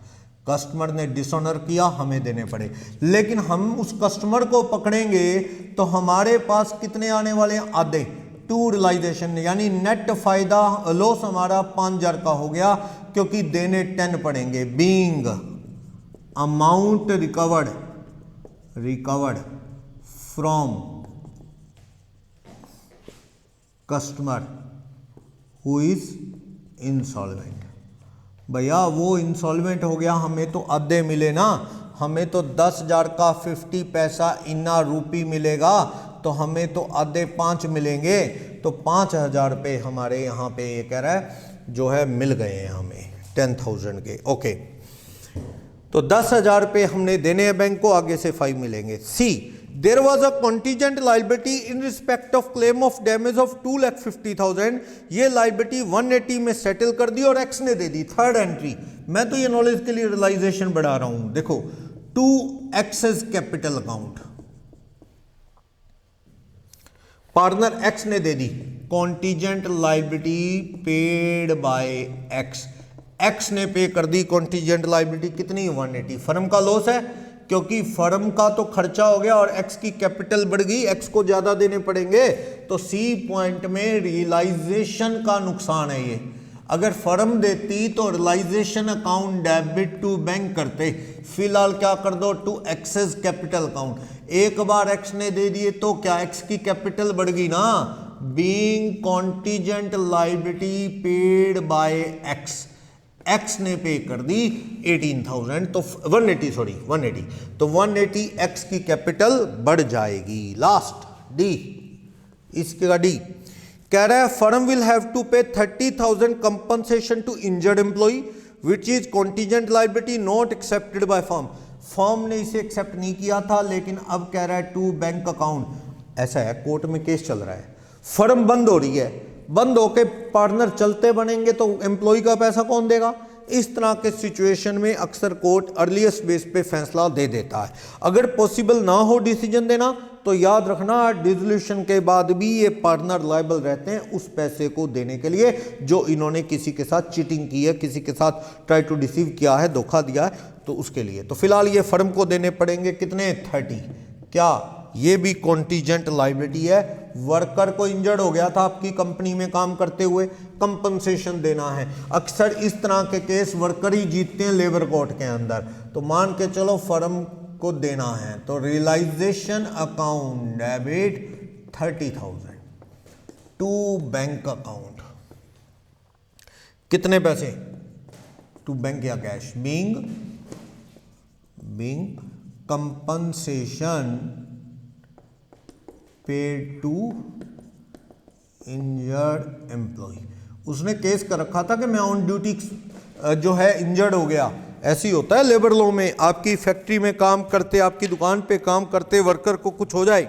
customer ने डिसऑनर किया, हमें देने पड़े, लेकिन हम उस कस्टमर को पकड़ेंगे तो हमारे पास कितने आने वाले हैं, आधे, टू रियलाइजेशन, यानी नेट फायदा लॉस हमारा 5,000 का हो गया, क्योंकि देने 10 पड़ेंगे। Being amount recovered from customer who is insolvent, भैया वो इंसॉल्वेंट हो गया, हमें तो आधे मिले ना, हमें तो 10,000 का 50 पैसा इन्ना रूपी मिलेगा, तो हमें तो आधे 5 मिलेंगे, तो 5,000 रुपये हमारे यहाँ पे ये कह रहा है जो है मिल गए हैं हमें 10,000 के। ओके, तो 10,000 रुपये हमने देने हैं बैंक को, आगे से 5 मिलेंगे। C there was a contingent liability in respect of claim of damage of 2,50,000, ये लाइबिलिटी 180 में सेटल कर दी और एक्स ने दे दी। थर्ड एंट्री, मैं तो ये नॉलेज के लिए रियलाइजेशन बढ़ा रहा हूं। देखो 2x is capital account, partner X ने दे दी, contingent liability paid by X, X ने पे कर दी कॉन्टीजेंट लाइबिलिटी कितनी, 180। फर्म का लॉस है क्योंकि फर्म का तो खर्चा हो गया और एक्स की कैपिटल बढ़ गई, एक्स को ज्यादा देने पड़ेंगे, तो सी पॉइंट में रियलाइजेशन का नुकसान है ये। अगर फर्म देती तो realisation account debit to bank करते, फिलहाल क्या कर दो, टू एक्सेस कैपिटल अकाउंट। एक बार एक्स ने दे दिए तो क्या एक्स की कैपिटल बढ़ गई ना, being contingent liability paid by X, X ने पे कर दी 18,000, तो 180 तो 180 एक्स की कैपिटल बढ़ जाएगी। लास्ट डी, इसका डी कह रहा है firm will have to pay 30,000 compensation to injured employee which is contingent liability not accepted by firm. Firm ने इसे एक्सेप्ट नहीं किया था, लेकिन अब कह रहा है टू बैंक अकाउंट। ऐसा है, कोर्ट में केस चल रहा है, फर्म बंद हो रही है, बंद होके पार्टनर चलते बनेंगे तो एम्प्लॉय का पैसा कौन देगा। इस तरह के सिचुएशन में अक्सर कोर्ट अर्लीस्ट बेस पे फैसला दे देता है। अगर पॉसिबल ना हो डिसीजन देना तो याद रखना डिसोल्यूशन के बाद भी ये पार्टनर लायबल रहते हैं उस पैसे को देने के लिए जो इन्होंने किसी के साथ चीटिंग की है, किसी के साथ ट्राई टू डिसीव किया है, धोखा दिया है, तो उसके लिए। तो फिलहाल ये फर्म को देने पड़ेंगे कितने, 30। क्या ये भी कॉन्टीजेंट लायबिलिटी है। वर्कर को इंजर्ड हो गया था आपकी कंपनी में काम करते हुए, कंपनसेशन देना है। अक्सर इस तरह के केस वर्कर ही जीतते हैं लेबर कोर्ट के अंदर। तो मान के चलो फर्म को देना है, तो realisation account debit 30,000 to bank account, कितने पैसे, टू बैंक या cash, being compensation paid to injured employee. उसने केस कर रखा था कि मैं ऑन ड्यूटी जो है इंजर्ड हो गया। ऐसे ही होता है लेबर लॉ में, आपकी फैक्ट्री में काम करते, आपकी दुकान पे काम करते वर्कर को कुछ हो जाए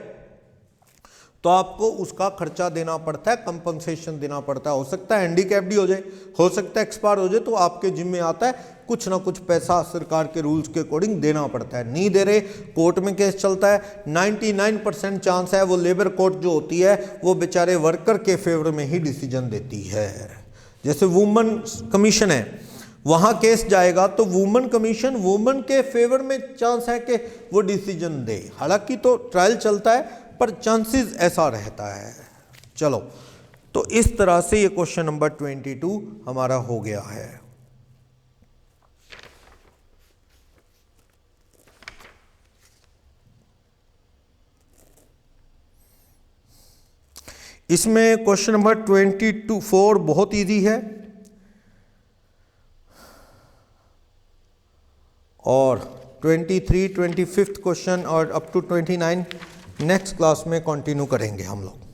तो आपको उसका खर्चा देना पड़ता है, कंपनसेशन देना पड़ता है। हो सकता है हैंडीकैप्ड हो जाए, हो सकता है एक्सपायर हो जाए, तो आपके जिम्मे आता है कुछ ना कुछ पैसा सरकार के रूल्स के अकॉर्डिंग देना पड़ता है। नहीं दे रहे, कोर्ट में केस चलता है, 99% चांस है वो लेबर कोर्ट जो होती है वो बेचारे वर्कर के फेवर में ही डिसीजन देती है। जैसे वुमेन कमीशन है, वहाँ केस जाएगा तो वुमेन कमीशन वुमेन के फेवर में चांस है कि वो डिसीजन दे। हालांकि तो ट्रायल चलता है पर चांसेस ऐसा रहता है। चलो, तो इस तरह से ये क्वेश्चन नंबर 22 हमारा हो गया है। इसमें क्वेश्चन नंबर 24 बहुत इजी है और 23, 25 क्वेश्चन और अप टू 29 नेक्स्ट क्लास में कंटिन्यू करेंगे हम लोग।